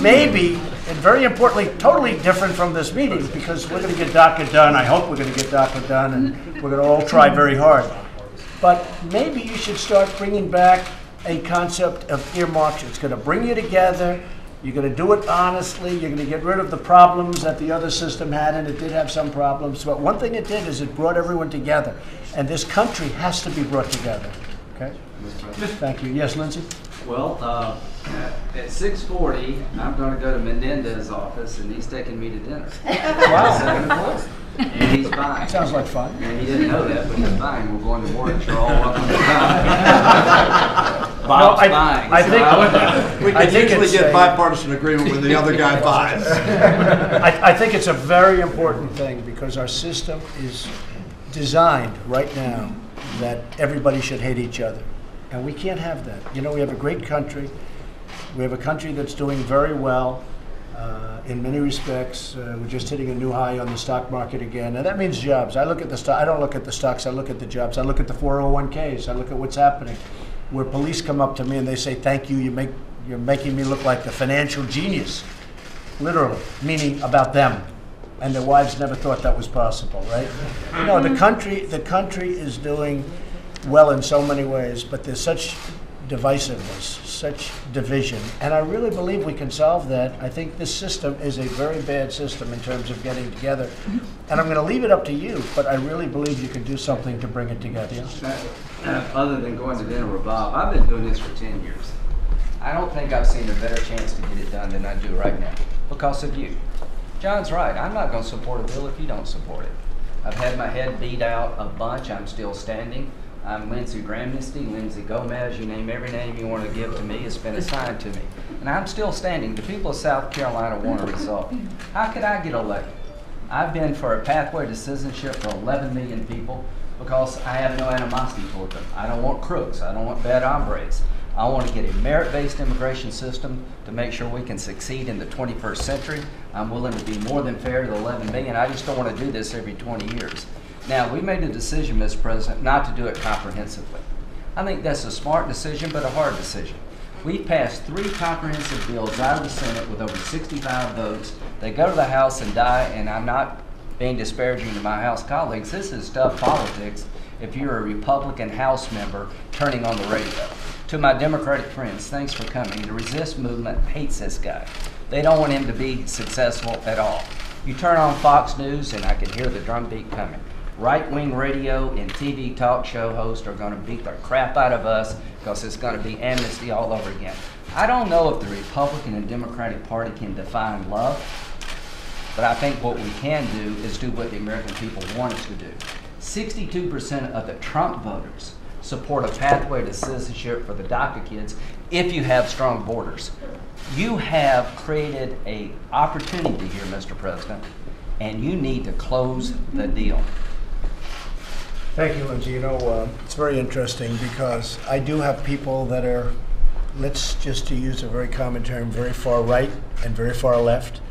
maybe, and very importantly, totally different from this meeting, because we're going to get DACA done. I hope we're going to get DACA done, and we're going to all try very hard. But maybe you should start bringing back a concept of earmarks. It's going to bring you together. You're going to do it honestly. You're going to get rid of the problems that the other system had, and it did have some problems. But one thing it did is it brought everyone together. And this country has to be brought together. Okay? Thank you. Yes, Lindsay? Well, at 6:40, I'm going to go to Menendez's office, and he's taking me to dinner. Wow. And he's buying. Sounds like fun. And he didn't know that, but he's buying. We're going to war control up on the top. Bob's buying. We can usually get bipartisan agreement when the other guy buys. I think it's a very important thing, because our system is designed right now that everybody should hate each other. And we can't have that. You know, we have a great country. We have a country that's doing very well in many respects. We're just hitting a new high on the stock market again. And that means jobs. I look at the stock. I don't look at the stocks. I look at the jobs. I look at the 401ks. I look at what's happening. Where police come up to me and they say, "Thank you. You're making me look like the financial genius." Literally, meaning about them. And their wives never thought that was possible, right? You know, the country is doing well in so many ways, but there's such divisiveness, such division, and I really believe we can solve that. I think this system is a very bad system in terms of getting together, and I'm going to leave it up to you, but I really believe you can do something to bring it together. Other than going to dinner with Bob, I've been doing this for 10 years. I don't think I've seen a better chance to get it done than I do right now, because of you. John's right. I'm not going to support a bill if you don't support it. I've had my head beat out a bunch. I'm still standing. I'm Lindsey Grahamnesty, Lindsey Gomez. You name every name you want to give to me. It's been assigned to me. And I'm still standing. The people of South Carolina want a result. How could I get elected? I've been for a pathway to citizenship for 11 million people because I have no animosity toward them. I don't want crooks. I don't want bad hombres. I want to get a merit-based immigration system to make sure we can succeed in the 21st century. I'm willing to be more than fair to the 11 million. I just don't want to do this every 20 years. Now, we made a decision, Mr. President, not to do it comprehensively. I think that's a smart decision, but a hard decision. We passed 3 comprehensive bills out of the Senate with over 65 votes. They go to the House and die, and I'm not being disparaging to my House colleagues. This is tough politics if you're a Republican House member turning on the radio. To my Democratic friends, thanks for coming. The Resist movement hates this guy. They don't want him to be successful at all. You turn on Fox News and I can hear the drumbeat coming. Right-wing radio and TV talk show hosts are going to beat the crap out of us because it's going to be amnesty all over again. I don't know if the Republican and Democratic Party can define love, but I think what we can do is do what the American people want us to do. 62% of the Trump voters support a pathway to citizenship for the DACA kids if you have strong borders. You have created an opportunity here, Mr. President, and you need to close the deal. Thank you, Lindsey. You know, it's very interesting because I do have people that are, let's just to use a very common term, very far right and very far left.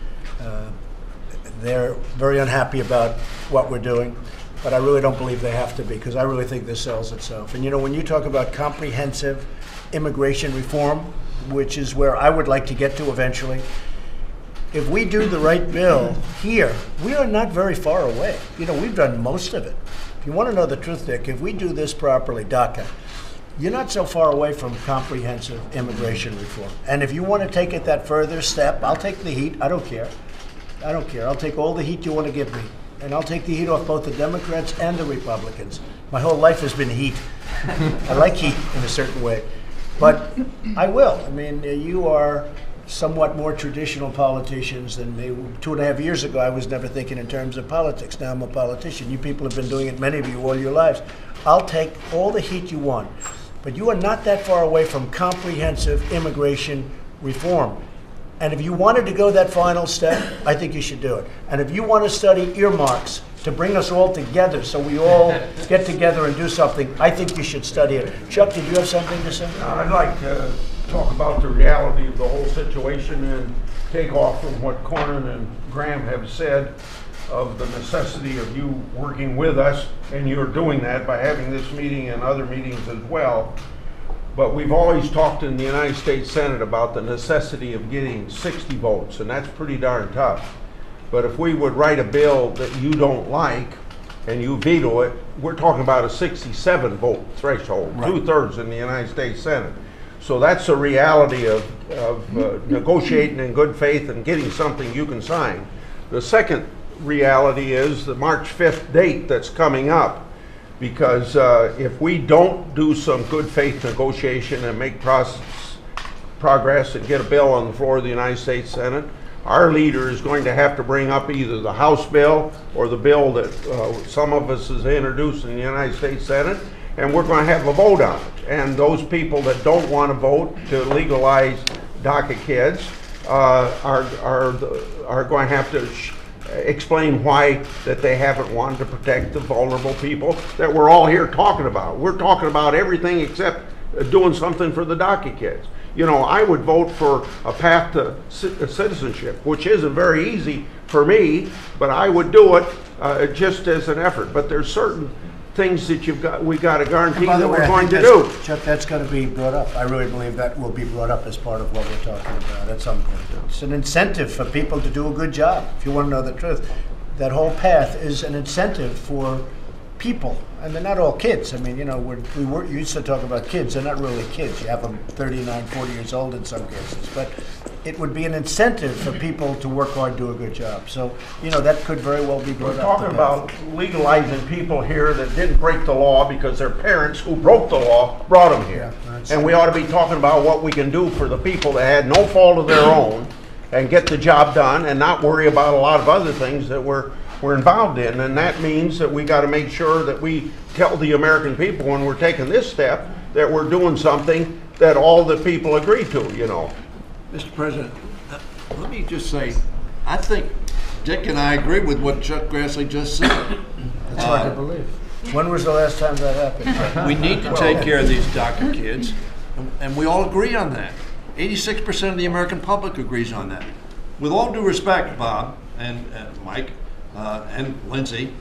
They're very unhappy about what we're doing. But I really don't believe they have to be, because I really think this sells itself. And you know, when you talk about comprehensive immigration reform, which is where I would like to get to eventually, if we do the right bill here, we are not very far away. You know, we've done most of it. If you want to know the truth, Dick, if we do this properly, DACA, you're not so far away from comprehensive immigration reform. And if you want to take it that further step, I'll take the heat. I don't care. I don't care. I'll take all the heat you want to give me. And I'll take the heat off both the Democrats and the Republicans. My whole life has been heat. I like heat in a certain way. But I will. I mean, you are somewhat more traditional politicians than me. 2.5 years ago, I was never thinking in terms of politics. Now I'm a politician. You people have been doing it, many of you, all your lives. I'll take all the heat you want. But you are not that far away from comprehensive immigration reform. And if you wanted to go that final step, I think you should do it. And if you want to study earmarks to bring us all together so we all get together and do something, I think you should study it. Chuck, did you have something to say? I'd like to talk about the reality of the whole situation and take off from what Cornyn and Graham have said of the necessity of you working with us, and you're doing that by having this meeting and other meetings as well. But we've always talked in the United States Senate about the necessity of getting 60 votes, and that's pretty darn tough. But if we would write a bill that you don't like and you veto it, we're talking about a 67 vote threshold, right. 2/3 in the United States Senate. So that's a reality of negotiating in good faith and getting something you can sign. The second reality is the March 5th date that's coming up. Because if we don't do some good faith negotiation and make progress and get a bill on the floor of the United States Senate, our leader is going to have to bring up either the House bill or the bill that some of us has introduced in the United States Senate, and we're going to have a vote on it. And those people that don't want to vote to legalize DACA kids are going to have to explain why that they haven't wanted to protect the vulnerable people that we're all here talking about. We're talking about everything except doing something for the DACA kids. You know, I would vote for a path to citizenship, which isn't very easy for me, but I would do it just as an effort. But there's certain things that we got to guarantee that we're going to do. Chuck, that's going to be brought up. I really believe that will be brought up as part of what we're talking about at some point. It's an incentive for people to do a good job, if you want to know the truth. That whole path is an incentive for people, and they're not all kids. I mean, you know, we used to talk about kids. They're not really kids. You have them 39, 40 years old in some cases. But it would be an incentive for people to work hard, do a good job. So, you know, that could very well be brought up. We're talking about legalizing people here that didn't break the law because their parents who broke the law brought them here. Yeah, and we ought to be talking about what we can do for the people that had no fault of their own and get the job done and not worry about a lot of other things that we're involved in. And that means that we got to make sure that we tell the American people when we're taking this step that we're doing something that all the people agree to, you know. Mr. President, let me just say, I think Dick and I agree with what Chuck Grassley just said. That's hard to believe. When was the last time that happened? We need to take care of these DACA kids, and we all agree on that. 86% of the American public agrees on that. With all due respect, Bob and Mike and Lindsay,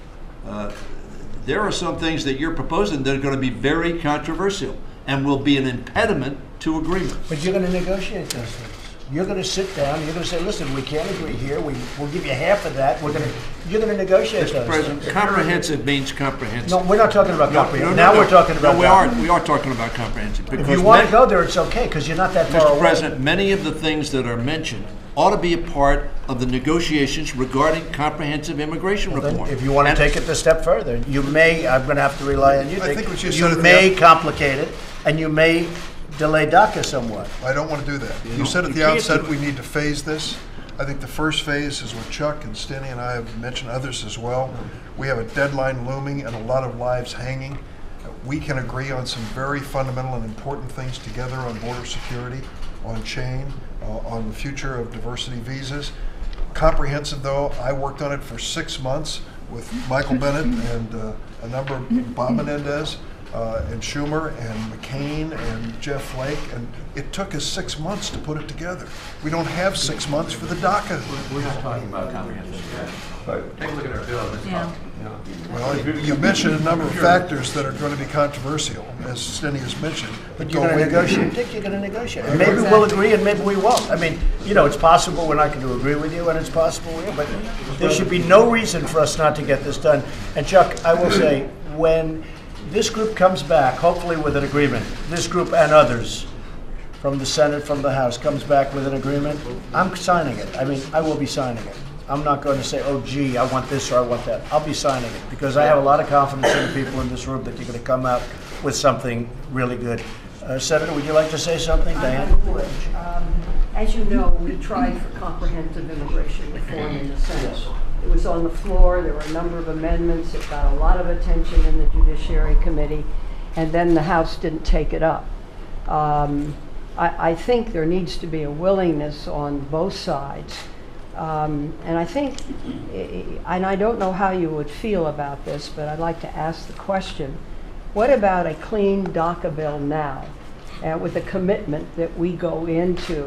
there are some things that you're proposing that are going to be very controversial and will be an impediment to agreement. But you're going to negotiate those things. You're going to sit down. You're going to say, "Listen, we can't agree here. We'll give you half of that. You're going to negotiate those President, things." Comprehensive means comprehensive. No, we're not talking about comprehensive. Now we're talking about. No, we are talking about comprehensive. If you want to go there, it's okay because you're not that far away. Mr. President, many of the things that are mentioned ought to be a part of the negotiations regarding comprehensive immigration reform. If you want to take it a step further, you may. I'm going to have to rely on you. I think what you said. You may complicate it, and you may delay DACA somewhat. I don't want to do that. You said at the outset we need to phase this. I think the first phase is what Chuck and Steny and I have mentioned, others as well. We have a deadline looming and a lot of lives hanging. We can agree on some very fundamental and important things together on border security, on chain, on the future of diversity visas. Comprehensive, though, I worked on it for 6 months with Michael Bennett and a number of Bob Menendez. And Schumer and McCain and Jeff Flake, and it took us 6 months to put it together. We don't have 6 months for the DACA. We're not talking about comprehensive. Take a look at our bill. Yeah. Well, you mentioned a number of factors that are going to be controversial, as Steny has mentioned. But you're going to negotiate, Dick, you're going to negotiate. And maybe we'll agree and maybe we won't. I mean, you know, it's possible we're not going to agree with you and it's possible we will, but there should be no reason for us not to get this done. And Chuck, I will say, when this group comes back, hopefully with an agreement, this group and others from the Senate, from the House, comes back with an agreement, I'm signing it. I mean, I will be signing it. I'm not going to say, oh, gee, I want this or I want that. I'll be signing it because I have a lot of confidence in the people in this room that you're going to come out with something really good. Senator, would you like to say something, Diane? I would. As you know, we tried for comprehensive immigration reform in the Senate. It was on the floor. There were a number of amendments. It got a lot of attention in the Judiciary Committee, and then the House didn't take it up. I think there needs to be a willingness on both sides. And I think, and I don't know how you would feel about this, but I'd like to ask the question, what about a clean DACA bill now, with a commitment that we go into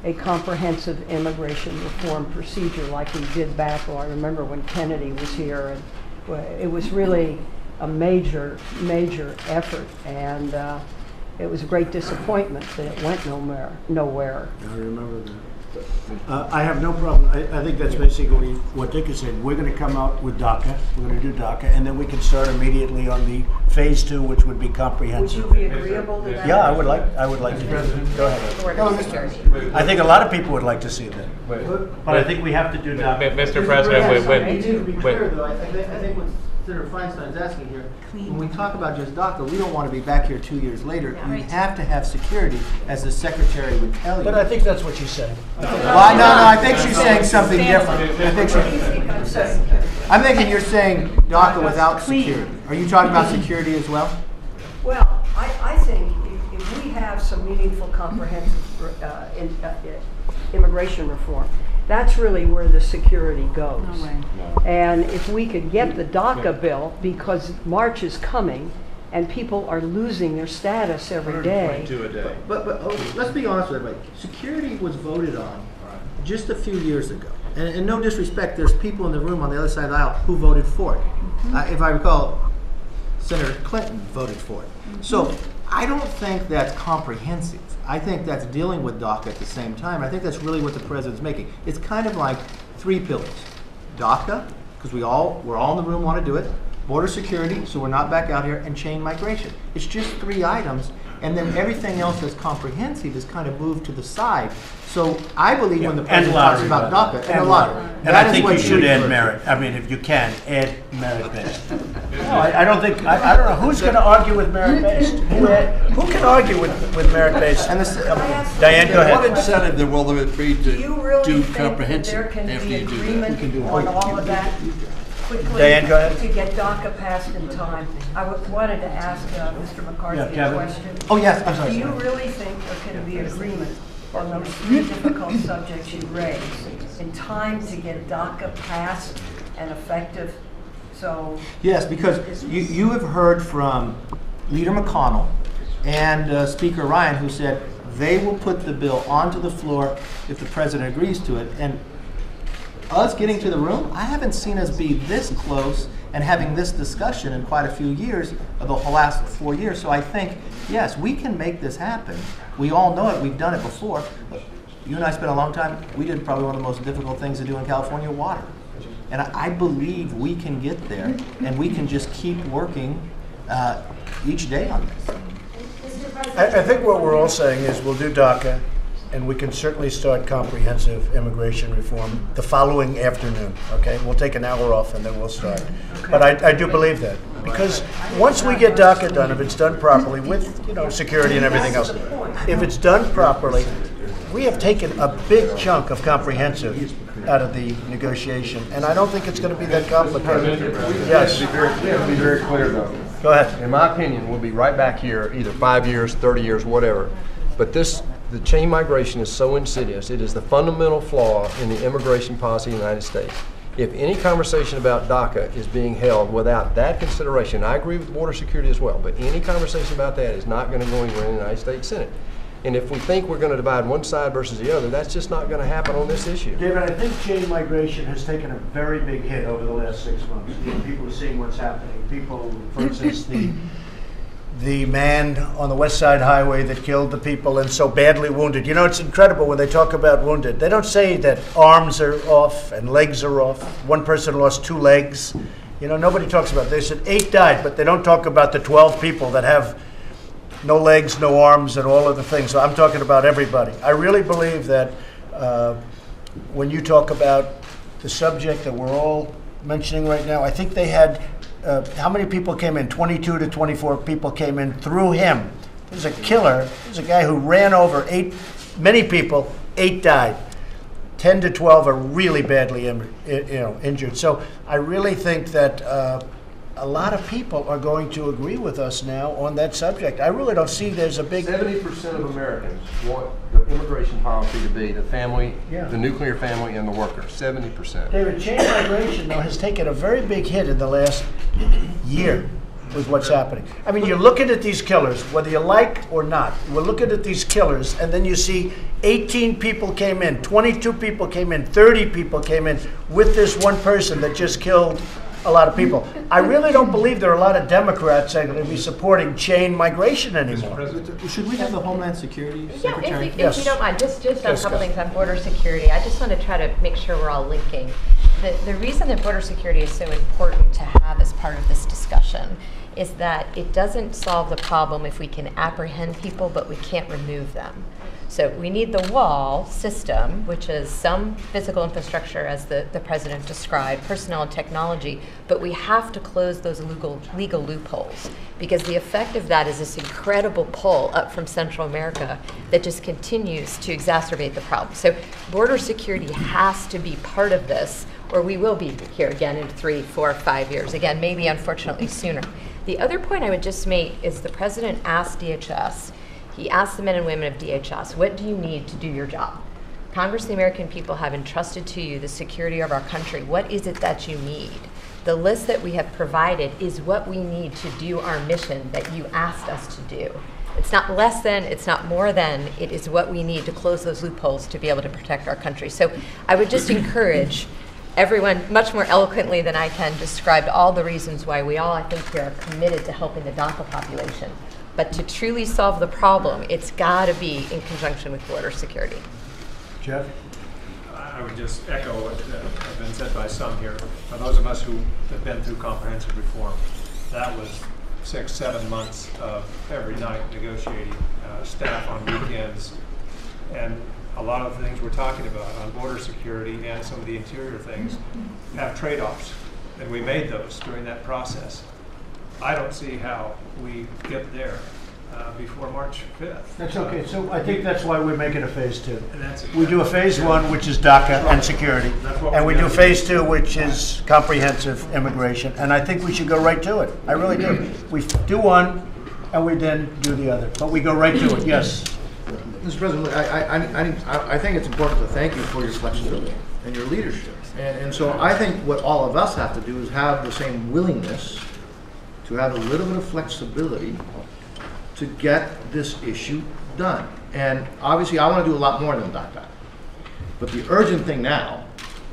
a comprehensive immigration reform procedure like we did back, I remember when Kennedy was here, and it was really a major, major effort, and it was a great disappointment that it went nowhere. I remember that. I have no problem. I think that's basically what Dick is saying. We're going to come out with DACA. We're going to do DACA, and then we can start immediately on the phase 2, which would be comprehensive. Would you be agreeable to that? Yeah, I would like to. Go ahead. I think a lot of people would like to see that. But I think we have to do DACA. Mr. President, to be clear, though, I think what Senator Feinstein's asking here, when we talk about just DACA, we don't want to be back here 2 years later. You have to have security, as the Secretary would tell you. But I think that's what she's saying. I think she's saying something different. I'm thinking you're saying DACA without security. Are you talking about security as well? Well, I think if we have some meaningful, comprehensive immigration reform, That's really where the security goes. No way. And if we could get the DACA bill, because March is coming, and people are losing their status every day. a day. But let's be honest with everybody. Security was voted on just a few years ago. And no disrespect, there's people in the room on the other side of the aisle who voted for it. If I recall, Senator Clinton voted for it. So I don't think that's comprehensive. I think that's dealing with DACA at the same time. I think that's really what the president's making. It's kind of like 3 pillars. DACA, because we're all in the room want to do it. Border security, so we're not back out here, and chain migration. It's just 3 items, and then everything else that's comprehensive is kind of moved to the side. So I believe when the president talks about DACA, and a lottery. And I think you should add merit. I mean, if you can, add merit-based. No, I don't think, I don't know, who's going to argue with merit-based? Who can argue with merit-based? Diane, go ahead. What incentive there will there be to Do you really do think that comprehensive there after can be you do that? agreement on all of that quickly Diane, go ahead. to get DACA passed in time? I wanted to ask Mr. McCarthy a Kevin. question. Oh, yes, I'm sorry. Do you really think there can be agreement on those 3 difficult subjects you raised in time to get DACA passed and effective? So Yes, because you have heard from Leader McConnell and Speaker Ryan, who said they will put the bill onto the floor if the president agrees to it. And us getting to the room, I haven't seen us be this close and having this discussion in quite a few years, of the last 4 years. So I think, yes, we can make this happen. We all know it. We've done it before. You and I spent a long time. We did probably one of the most difficult things to do in California, water. And I believe we can get there, and we can just keep working each day on this. I think what we're all saying is we'll do DACA, and we can certainly start comprehensive immigration reform the following afternoon, okay? We'll take an hour off and then we'll start. But I do believe that, because once we get DACA done, if it's done properly with, security and everything else, if it's done properly, we have taken a big chunk of comprehensive out of the negotiation, and I don't think it's going to be that complicated. Yes. We have to be very clear, though. Go ahead. In my opinion, we'll be right back here, either 5 years, 30 years, whatever. But the chain migration is so insidious. It is the fundamental flaw in the immigration policy of the United States. If any conversation about DACA is being held without that consideration, I agree with border security as well, but any conversation about that is not going to go anywhere in the United States Senate. And if we think we're going to divide one side versus the other, that's just not going to happen on this issue. David, I think chain migration has taken a very big hit over the last 6 months. People are seeing what's happening. People, for instance, the man on the West Side Highway that killed the people and so badly wounded. It's incredible when they talk about wounded. They don't say that arms are off and legs are off. One person lost 2 legs. Nobody talks about it. They said 8 died, but they don't talk about the 12 people that have no legs, no arms, and all of the things. So I'm talking about everybody. I really believe that when you talk about the subject that we're all mentioning right now, I think they had, how many people came in? 22 to 24 people came in through him. There's a killer. There's a guy who ran over many people, 8 died. 10 to 12 are really badly injured. So I really think that a lot of people are going to agree with us now on that subject. I really don't see there's a big... 70% of Americans want the immigration policy to be the family, the nuclear family, and the worker. 70%. David, chain migration, though, has taken a very big hit in the last year with what's happening. I mean, you're looking at these killers, whether you like or not. We're looking at these killers, and then you see 18 people came in, 22 people came in, 30 people came in with this one person that just killed a lot of people. I really don't believe there are a lot of Democrats that are going to be supporting chain migration anymore. Should we have the Homeland Security Secretary? If you don't mind, just on a couple things on border security. I just want to try to make sure we're all linking. The reason that border security is so important to have as part of this discussion is that it doesn't solve the problem if we can apprehend people, but we can't remove them. So we need the wall system, which is some physical infrastructure, as the president described, personnel and technology, but we have to close those legal loopholes, because the effect of that is this incredible pull up from Central America that just continues to exacerbate the problem. So border security has to be part of this, or we will be here again in 3, 4, 5 years. Again, maybe unfortunately sooner. The other point I would just make is the president asked DHS, he asked the men and women of DHS, what do you need to do your job? Congress, the American people have entrusted to you the security of our country. What is it that you need? The list that we have provided is what we need to do our mission that you asked us to do. It's not less than, it's not more than, it is what we need to close those loopholes to be able to protect our country. So I would just encourage everyone, much more eloquently than I can, described all the reasons why we all, I think, here are committed to helping the DACA population. But to truly solve the problem, it's got to be in conjunction with border security. Jeff? I would just echo what has been said by some here. For those of us who have been through comprehensive reform, that was 6-7 months of every night negotiating, staff on weekends, and a lot of the things we're talking about on border security and some of the interior things have trade-offs, and we made those during that process. I don't see how we get there before March 5th. That's okay. So I think that's why we're making a phase 2. We do a phase 1, which is DACA and security, and we do phase 2, which is comprehensive immigration. And I think we should go right to it. I really do. We do one, and we then do the other. But we go right to it. Yes. Mr. President, I think it's important to thank you for your flexibility and your leadership. And so I think what all of us have to do is have the same willingness to have a little bit of flexibility to get this issue done. And obviously I want to do a lot more than DACA. But the urgent thing now,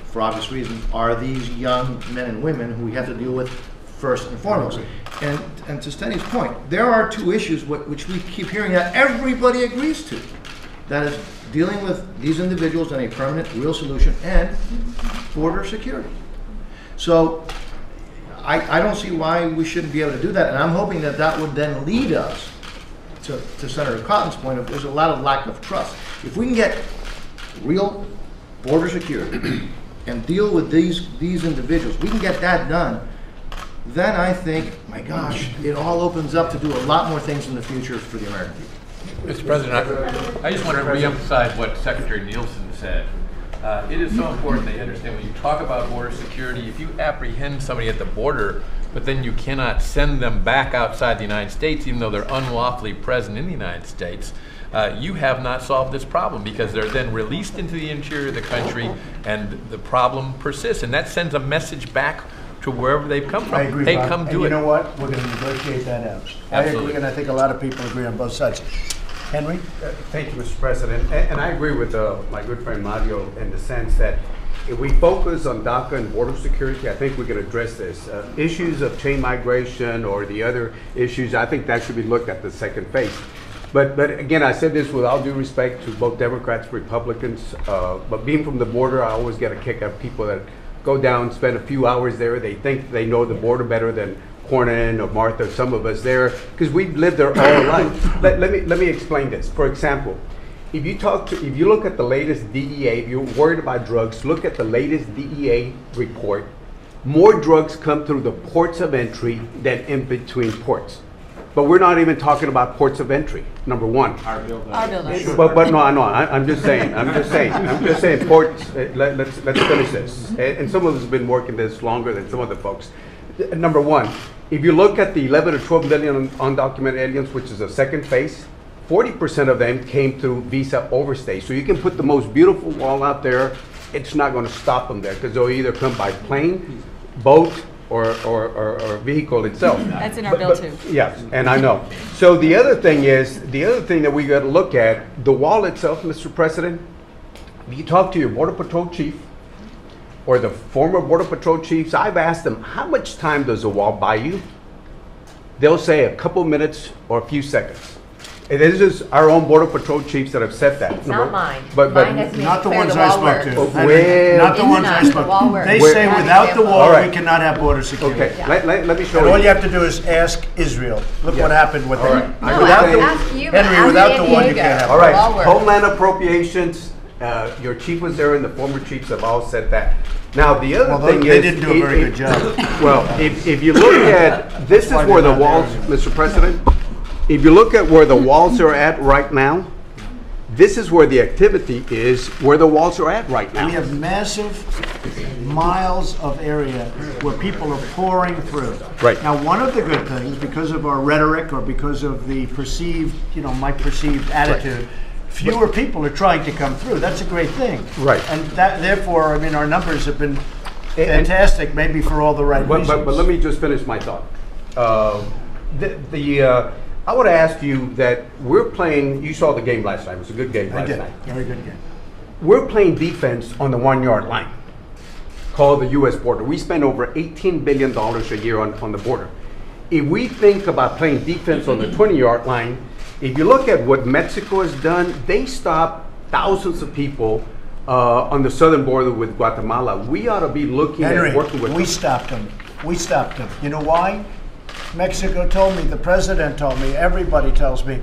for obvious reasons, are these young men and women who we have to deal with first and foremost. And to Steni's point, there are 2 issues which we keep hearing that everybody agrees to. That is dealing with these individuals in a permanent, real solution, and border security. So I don't see why we shouldn't be able to do that. And I'm hoping that that would then lead us to Senator Cotton's point of there's a lot of lack of trust. If we can get real border security and deal with these individuals, we can get that done, then I think, my gosh, it all opens up to do a lot more things in the future for the American people. Mr. President, I just want to reemphasize what Secretary Nielsen said. It is so important that you understand when you talk about border security, if you apprehend somebody at the border, but then you cannot send them back outside the United States, even though they're unlawfully present in the United States, you have not solved this problem, because they're then released into the interior of the country and the problem persists. And that sends a message back to wherever they've come from. I agree, hey, Bob. come do and it. You know what? We're going to negotiate that out. Absolutely. I agree, and I think a lot of people agree on both sides. Henry? Thank you, Mr. President. And I agree with my good friend Mario in the sense that if we focus on DACA and border security, I think we can address this. Issues of chain migration or the other issues, I think that should be looked at the second phase. But again, I said this with all due respect to both Democrats, Republicans, but being from the border, I always get a kick out of people that go down, spend a few hours there. They think they know the border better than Cornyn or Martha, some of us there, because we've lived there all our life. Let me explain this. For example, if you look at the latest DEA, if you're worried about drugs, look at the latest DEA report. More drugs come through the ports of entry than in between ports. But we're not even talking about ports of entry, number one. Our bill does. But no, I'm just saying ports, let's finish this. And some of us have been working this longer than some of the folks. Number one, if you look at the 11 or 12 million undocumented aliens, which is the second phase, 40% of them came through visa overstay. So you can put the most beautiful wall out there, it's not going to stop them there, because they'll either come by plane, boat, or vehicle itself. That's in our bill too. Yeah, and I know. So the other thing that we got to look at, the wall itself, Mr. President, if you talk to your Border Patrol chief or the former Border Patrol chiefs, I've asked them, how much time does the wall buy you? They'll say a couple minutes or a few seconds. And this is our own Border Patrol chiefs that have said that. It's not mine. But mine has made not the clear ones the I wall spoke works. to. Not the ones I spoke to. They say without the wall, right, we cannot have border security. Okay, yeah. let me show and you. all you have to do is ask Israel. Look what happened with them. Right. Henry, without the wall, you can't have all right, Homeland Appropriations, your chief was there and the former chiefs have all said that. Now, the other thing they is... didn't do a very good job. Well, if you look at... This is where the walls, Mr. President, if you look at where the walls are at right now, this is where the activity is, where the walls are at right now. We have massive miles of area where people are pouring through. Right. Now, one of the good things, because of our rhetoric or because of the perceived, my perceived attitude, fewer people are trying to come through. That's a great thing. Right. And that, therefore, I mean, our numbers have been fantastic, maybe for all the right reasons. But let me just finish my thought. I would ask you that we're playing, you saw the game last night. It was a good game last night. Very good game. We're playing defense on the 1 yard line, called the U.S. border. We spend over $18 billion a year on the border. If we think about playing defense on the 20-yard line, if you look at what Mexico has done, they stopped thousands of people on the southern border with Guatemala. We ought to be looking at working with them. We stopped them. We stopped them. You know why? Mexico told me, the president told me, everybody tells me,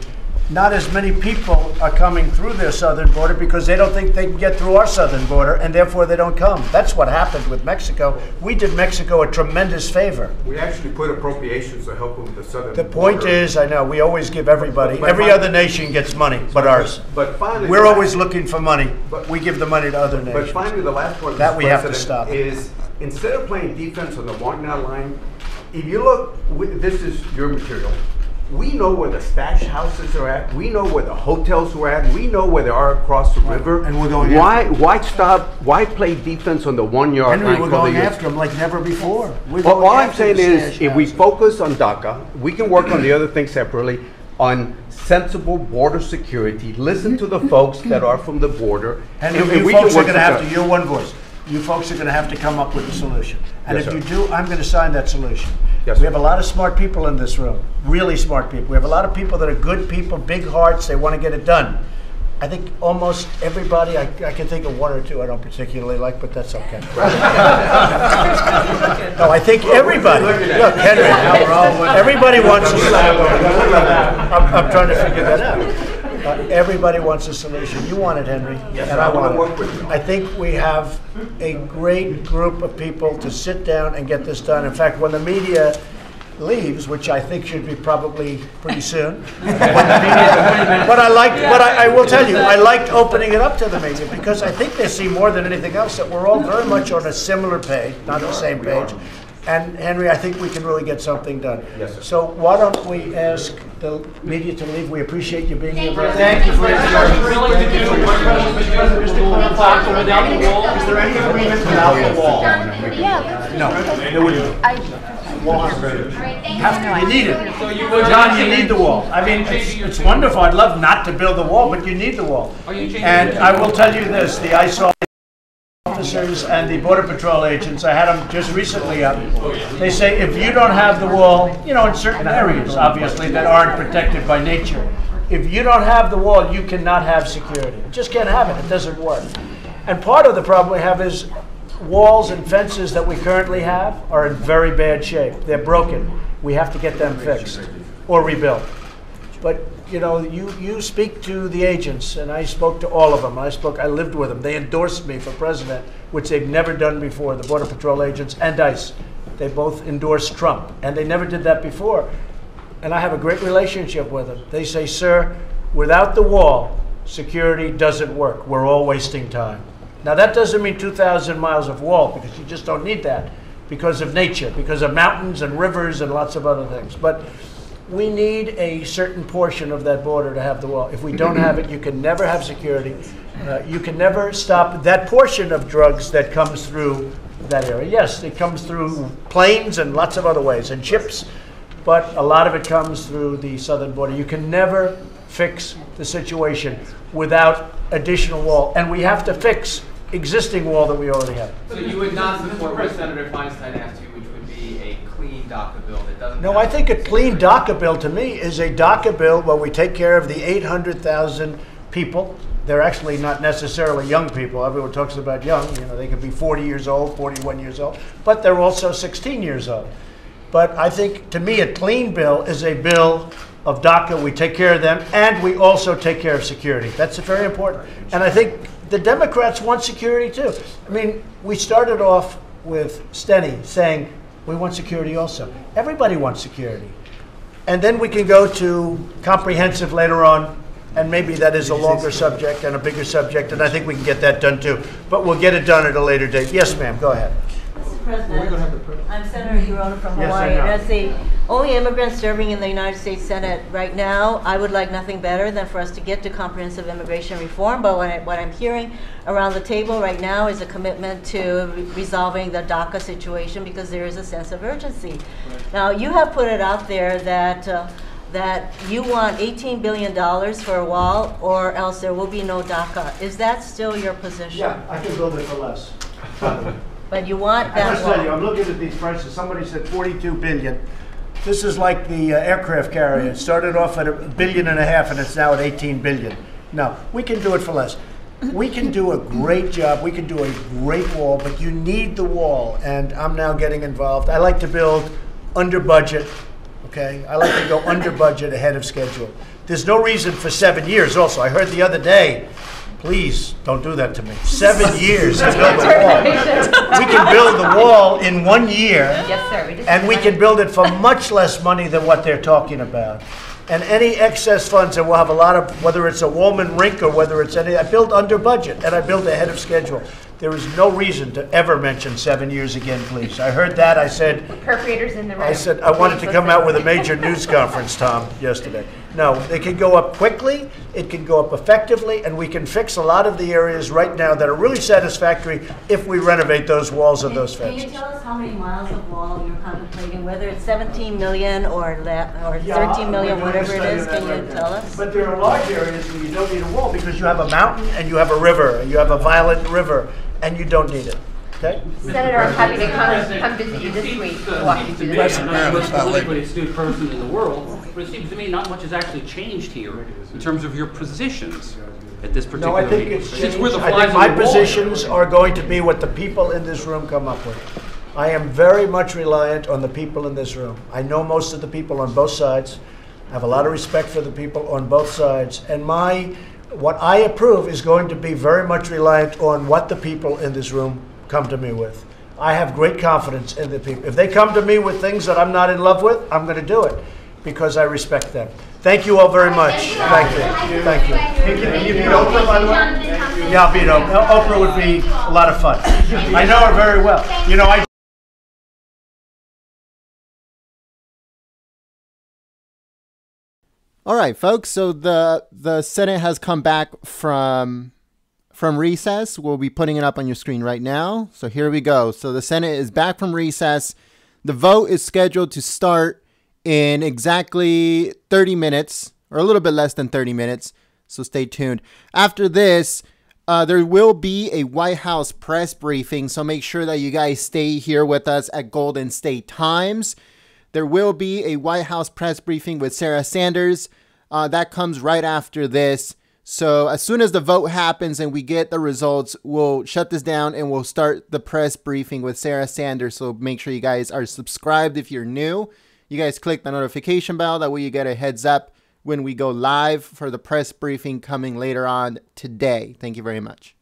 not as many people are coming through their southern border because they don't think they can get through our southern border, and therefore they don't come. That's what happened with Mexico. We did Mexico a tremendous favor. We actually put appropriations to help them with the southern border. The point is, I know, we always give everybody, every other nation gets money but ours. But finally, we're always looking for money, but we give the money to other nations. But finally, the last part of that we have to stop is, instead of playing defense on the 1 yard line, if you look, this is your material. We know where the stash houses are at. We know where the hotels are at. We know where they are across the river. And we're going why play defense on the 1 yard line? We're going after them like never before. Well, all I'm saying is, if we focus on DACA, we can work on the other things separately, on sensible border security, listen to the folks that are from the border. And you folks are going to have to, you're one voice. You folks are going to have to come up with a solution. And if you do, I'm going to sign that solution. We have a lot of smart people in this room, really smart people. We have a lot of people that are good people, big hearts, they want to get it done. I think almost everybody, I can think of one or two I don't particularly like, but that's okay. No, I think everybody. Look, Henry, everybody wants a solution. I'm trying to figure that out. Everybody wants a solution. You want it, Henry, and I want it. Work with you. I think we have a great group of people to sit down and get this done. In fact, when the media leaves, which I think should be probably pretty soon, but I will tell you, I liked opening it up to the media because I think they see more than anything else that we're all very much on a similar page, not the same page. And Henry, I think we can really get something done. Yes, sir. So why don't we ask the media to leave? We appreciate you being here. Thank you for your Really to do what President platform without the wall? Is there any agreement without the wall? Yeah. No, you need it. John, you need the wall. I mean, it's wonderful. I'd love not to build the wall, but you need the wall. And I will tell you this, the ISOL officers and the Border Patrol agents, I had them just recently up, they say if you don't have the wall, you know, in certain areas, obviously, that aren't protected by nature, if you don't have the wall, you cannot have security. You just can't have it. It doesn't work. And part of the problem we have is walls and fences that we currently have are in very bad shape. They're broken. We have to get them fixed or rebuilt. But you know, you speak to the agents, and I spoke to all of them. I lived with them. They endorsed me for president, which they've never done before, the Border Patrol agents and ICE. They both endorsed Trump, and they never did that before. And I have a great relationship with them. They say, sir, without the wall, security doesn't work. We're all wasting time. Now, that doesn't mean 2,000 miles of wall, because you just don't need that because of nature, because of mountains and rivers and lots of other things. But we need a certain portion of that border to have the wall. If we don't have it, you can never have security. You can never stop that portion of drugs that comes through that area. Yes, it comes through planes and lots of other ways, and ships, but a lot of it comes through the southern border. You can never fix the situation without additional wall, and we have to fix existing wall that we already have. So you would not support what Senator Feinstein asked you, which would be a clean DACA bill that doesn't... No, I think a clean DACA bill to me is a DACA bill where we take care of the 800,000 people. They're actually not necessarily young people. Everyone talks about young. You know, they could be 40 years old, 41 years old, but they're also 16 years old. But I think, to me, a clean bill is a bill of DACA. We take care of them, and we also take care of security. That's very important. And I think the Democrats want security, too. I mean, we started off with Steny saying, we want security also. Everybody wants security. And then we can go to comprehensive later on, and maybe that is a longer subject and a bigger subject, and I think we can get that done, too. But we'll get it done at a later date. Yes, ma'am, go ahead. Mr. President, I'm Senator Hirono from Hawaii. Yes, and as the only immigrant serving in the United States Senate right now, I would like nothing better than for us to get to comprehensive immigration reform. But what I'm hearing around the table right now is a commitment to resolving the DACA situation because there is a sense of urgency. Right. Now, you have put it out there that you want $18 billion for a wall or else there will be no DACA. Is that still your position? Yeah, I can build it for less. But you want that I must tell you, I'm looking at these prices. Somebody said $42 billion. This is like the aircraft carrier. It started off at $1.5 billion and it's now at $18 billion. No, we can do it for less. We can do a great job. We can do a great wall, but you need the wall. And I'm now getting involved. I like to build under budget. Okay, I like to go under budget ahead of schedule. There's no reason for 7 years. Also, I heard the other day. Please don't do that to me. 7 years to build a wall. We can build the wall in 1 year. Yes, sir. And we can build it for much less money than what they're talking about. And any excess funds, and we'll have a lot of, whether it's a Woolman rink or whether it's any, I build under budget and I build ahead of schedule. There is no reason to ever mention 7 years again, please. I heard that. I said, appropriators in the room. I said I wanted to come out with a major news conference, Tom, yesterday. No, it can go up quickly, it can go up effectively, and we can fix a lot of the areas right now that are really satisfactory if we renovate those walls and those fences. Can you tell us how many miles of wall you're contemplating, whether it's 17 million or 13 million, whatever it is? Can you tell us? But there are large areas where you don't need a wall because you have a mountain and you have a river, and you have a violent river, and you don't need it. Okay? Senator, I'm happy to come visit you this week to walk you through this. I'm not the most politically astute person in the world, but it seems to me not much has actually changed here in terms of your positions at this particular No, I think meeting. it's Since changed. we're the I flies think my on the wall positions here. are going to be what the people in this room come up with. I am very much reliant on the people in this room. I know most of the people on both sides. I have a lot of respect for the people on both sides. And what I approve is going to be very much reliant on what the people in this room come to me with. I have great confidence in the people. If they come to me with things that I'm not in love with, I'm going to do it because I respect them. Thank you all very much. Thank you. Thank you. Can you beat Oprah, by the way? Yeah, I'll beat Oprah. Oprah would be a lot of fun. I know her very well. You know, All right, folks. So the Senate has come back from recess. We'll be putting it up on your screen right now. So here we go. So the Senate is back from recess. The vote is scheduled to start in exactly 30 minutes, or a little bit less than 30 minutes. So stay tuned. After this, there will be a White House press briefing. So make sure that you guys stay here with us at Golden State Times. There will be a White House press briefing with Sarah Sanders. That comes right after this. So as soon as the vote happens and we get the results, we'll shut this down and we'll start the press briefing with Sarah Sanders. So make sure you guys are subscribed if you're new. You guys click the notification bell. That way you get a heads up when we go live for the press briefing coming later on today. Thank you very much.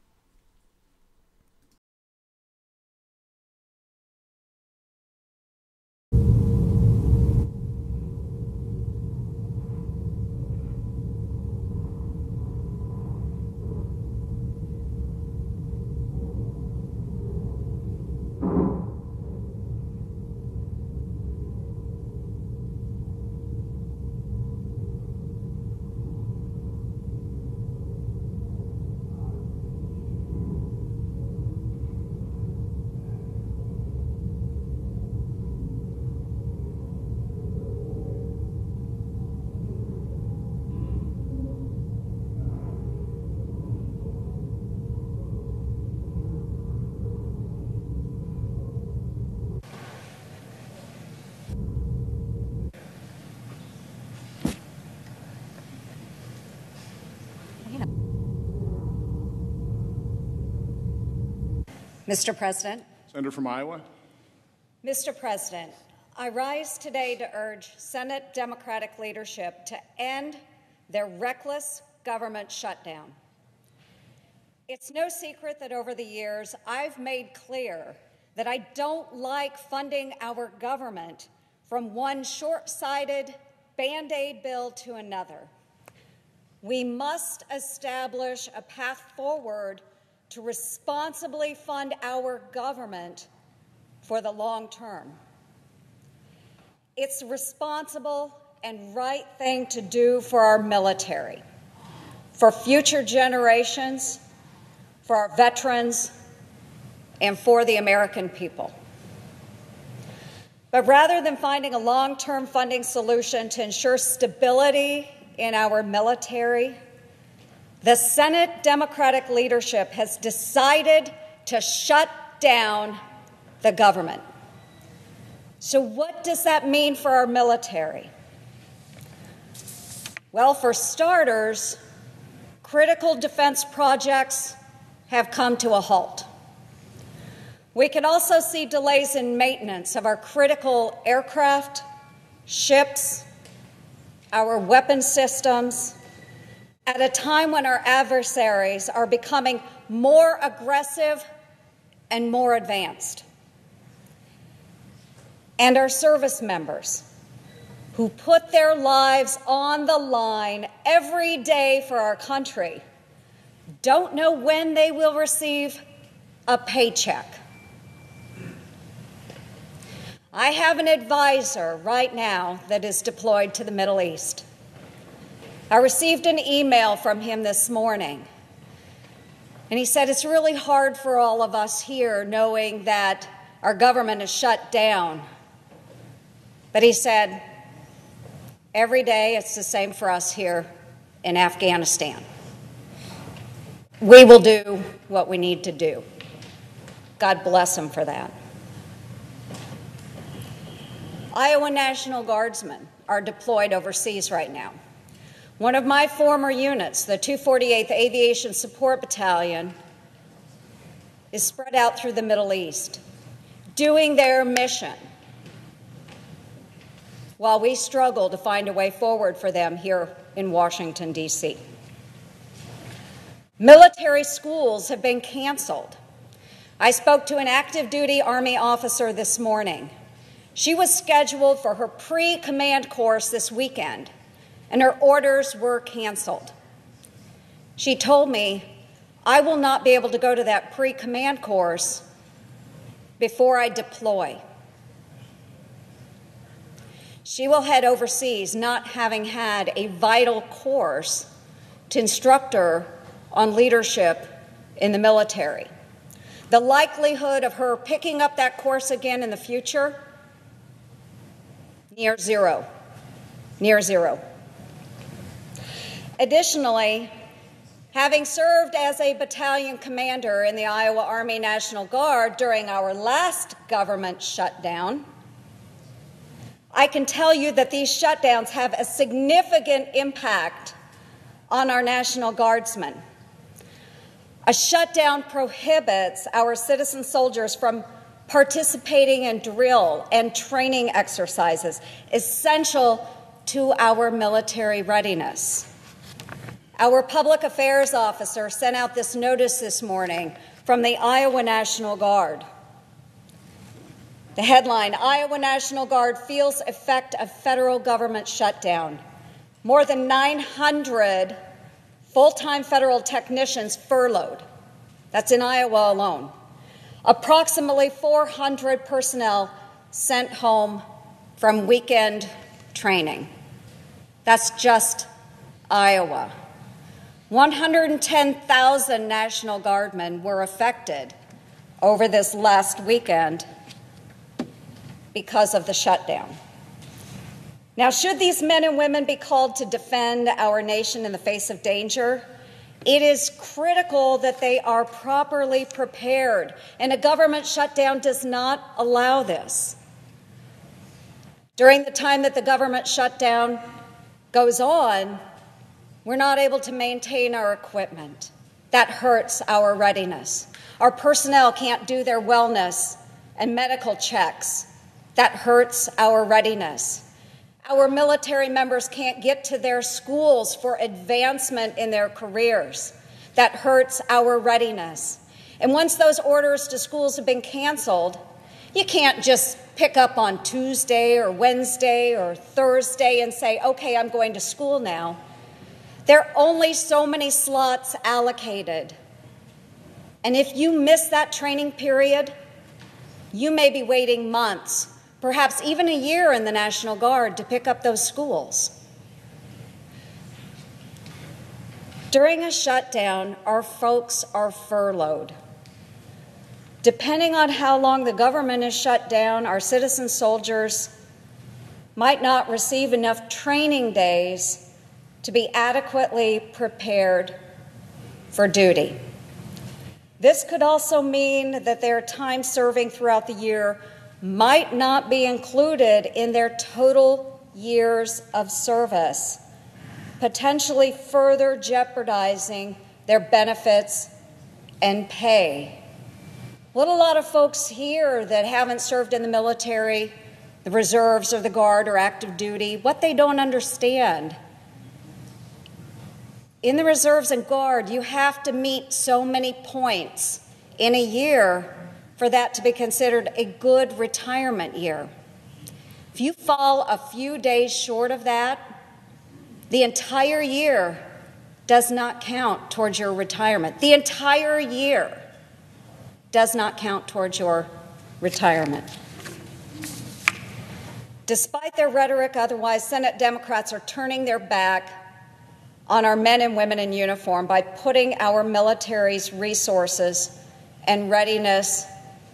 Mr. President. Senator from Iowa. Mr. President, I rise today to urge Senate Democratic leadership to end their reckless government shutdown. It's no secret that over the years I've made clear that I don't like funding our government from one short-sighted Band-Aid bill to another. We must establish a path forward to responsibly fund our government for the long term. It's the responsible and right thing to do for our military, for future generations, for our veterans, and for the American people. But rather than finding a long-term funding solution to ensure stability in our military, the Senate Democratic leadership has decided to shut down the government. So what does that mean for our military? Well, for starters, critical defense projects have come to a halt. We can also see delays in maintenance of our critical aircraft, ships, our weapon systems, at a time when our adversaries are becoming more aggressive and more advanced. And our service members, who put their lives on the line every day for our country, don't know when they will receive a paycheck. I have an advisor right now that is deployed to the Middle East. I received an email from him this morning, and he said it's really hard for all of us here knowing that our government is shut down. But he said, every day it's the same for us here in Afghanistan. We will do what we need to do. God bless him for that. Iowa National Guardsmen are deployed overseas right now. One of my former units, the 248th Aviation Support Battalion, is spread out through the Middle East, doing their mission while we struggle to find a way forward for them here in Washington, D.C. Military schools have been canceled. I spoke to an active duty Army officer this morning. She was scheduled for her pre-command course this weekend, and her orders were canceled. She told me, I will not be able to go to that pre-command course before I deploy. She will head overseas not having had a vital course to instruct her on leadership in the military. The likelihood of her picking up that course again in the future, near zero. Near zero. Additionally, having served as a battalion commander in the Iowa Army National Guard during our last government shutdown, I can tell you that these shutdowns have a significant impact on our National Guardsmen. A shutdown prohibits our citizen soldiers from participating in drill and training exercises essential to our military readiness. Our public affairs officer sent out this notice this morning from the Iowa National Guard. The headline, Iowa National Guard feels effect of federal government shutdown. More than 900 full-time federal technicians furloughed. That's in Iowa alone. Approximately 400 personnel sent home from weekend training. That's just Iowa. 110,000 National Guardmen were affected over this last weekend because of the shutdown. Now, should these men and women be called to defend our nation in the face of danger, it is critical that they are properly prepared, and a government shutdown does not allow this. During the time that the government shutdown goes on, we're not able to maintain our equipment. That hurts our readiness. Our personnel can't do their wellness and medical checks. That hurts our readiness. Our military members can't get to their schools for advancement in their careers. That hurts our readiness. And once those orders to schools have been canceled, you can't just pick up on Tuesday or Wednesday or Thursday and say, okay, I'm going to school now. There are only so many slots allocated. And if you miss that training period, you may be waiting months, perhaps even a year in the National Guard to pick up those schools. During a shutdown, our folks are furloughed. Depending on how long the government is shut down, our citizen soldiers might not receive enough training days to be adequately prepared for duty. This could also mean that their time serving throughout the year might not be included in their total years of service, potentially further jeopardizing their benefits and pay. What a lot of folks here that haven't served in the military, the reserves or the Guard or active duty, what they don't understand. In the reserves and Guard, you have to meet so many points in a year for that to be considered a good retirement year. If you fall a few days short of that, the entire year does not count towards your retirement. The entire year does not count towards your retirement. Despite their rhetoric otherwise, Senate Democrats are turning their back on our men and women in uniform by putting our military's resources and readiness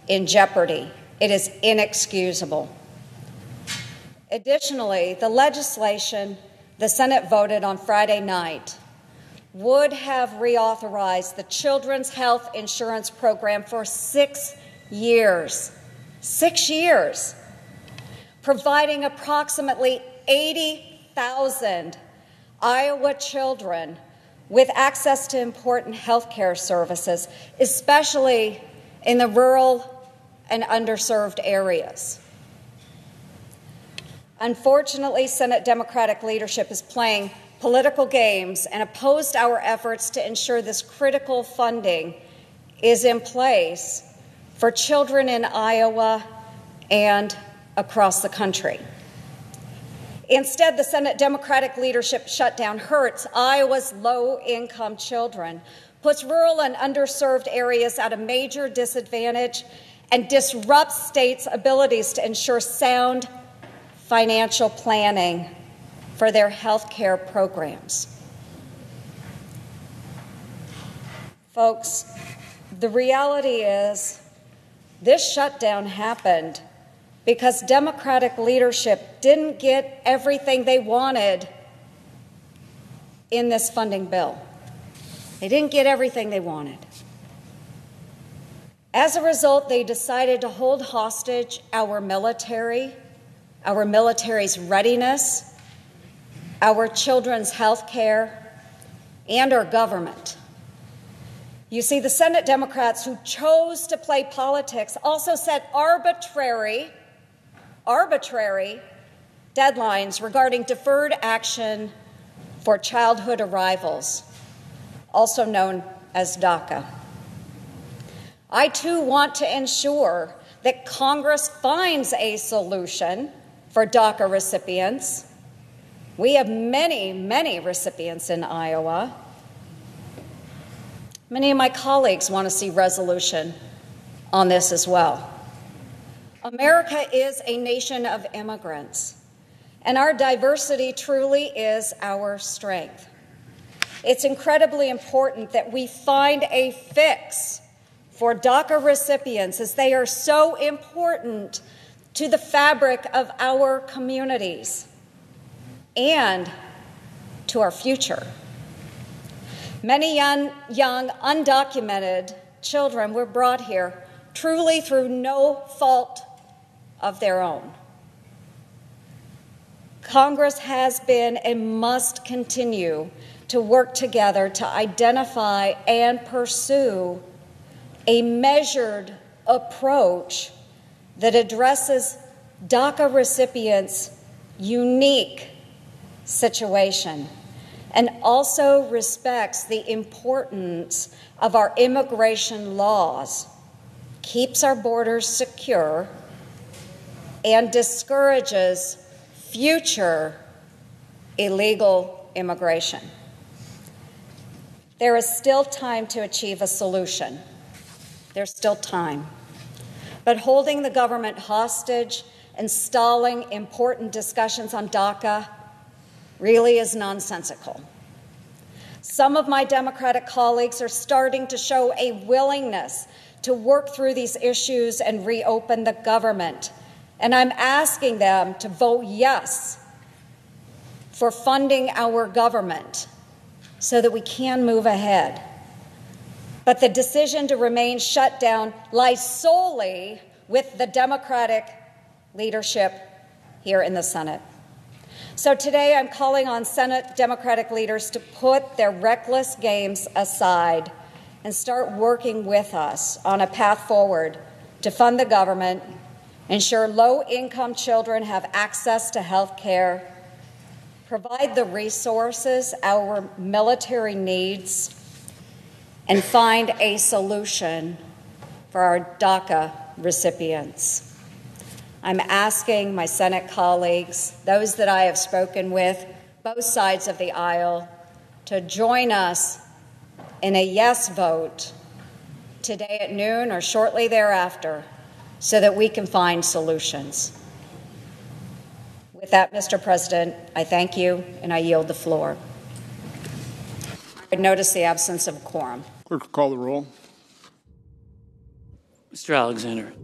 in jeopardy. It is inexcusable. Additionally, the legislation the Senate voted on Friday night would have reauthorized the Children's Health Insurance Program for 6 years. 6 years, providing approximately 80,000 Iowa children with access to important health care services, especially in the rural and underserved areas. Unfortunately, Senate Democratic leadership is playing political games and opposed our efforts to ensure this critical funding is in place for children in Iowa and across the country. Instead, the Senate Democratic leadership shutdown hurts Iowa's low-income children, puts rural and underserved areas at a major disadvantage, and disrupts states' abilities to ensure sound financial planning for their health care programs. Folks, the reality is this shutdown happened because Democratic leadership didn't get everything they wanted in this funding bill. They didn't get everything they wanted. As a result, they decided to hold hostage our military's readiness, our children's health care, and our government. You see, the Senate Democrats who chose to play politics also set arbitrary deadlines regarding deferred action for childhood arrivals, also known as DACA. I, too, want to ensure that Congress finds a solution for DACA recipients. We have many, many recipients in Iowa. Many of my colleagues want to see resolution on this as well. America is a nation of immigrants, and our diversity truly is our strength. It's incredibly important that we find a fix for DACA recipients, as they are so important to the fabric of our communities and to our future. Many young undocumented children were brought here truly through no fault of their own. Congress has been and must continue to work together to identify and pursue a measured approach that addresses DACA recipients' unique situation and also respects the importance of our immigration laws, keeps our borders secure, and discourages future illegal immigration. There is still time to achieve a solution. There's still time. But holding the government hostage and stalling important discussions on DACA really is nonsensical. Some of my Democratic colleagues are starting to show a willingness to work through these issues and reopen the government. And I'm asking them to vote yes for funding our government so that we can move ahead. But the decision to remain shut down lies solely with the Democratic leadership here in the Senate. So today I'm calling on Senate Democratic leaders to put their reckless games aside and start working with us on a path forward to fund the government, ensure low-income children have access to health care, provide the resources our military needs, and find a solution for our DACA recipients. I'm asking my Senate colleagues, those that I have spoken with, both sides of the aisle, to join us in a yes vote today at noon or shortly thereafter so that we can find solutions. With that, Mr. President, I thank you and I yield the floor. I notice the absence of quorum. Clerk will call the roll. Mr. Alexander.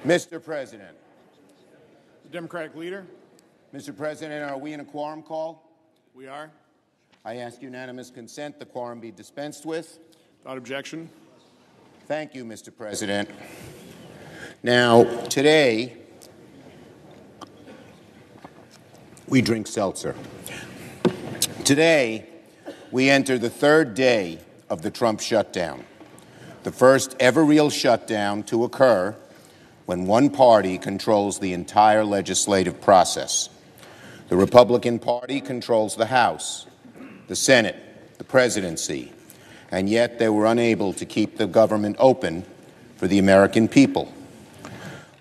Mr. President. The Democratic leader. Mr. President, are we in a quorum call? We are. I ask unanimous consent the quorum be dispensed with. Without objection. Thank you, Mr. President. Now, today, we drink seltzer. Today, we enter the third day of the Trump shutdown, the first ever real shutdown to occur when one party controls the entire legislative process. The Republican Party controls the House, the Senate, the presidency, and yet they were unable to keep the government open for the American people.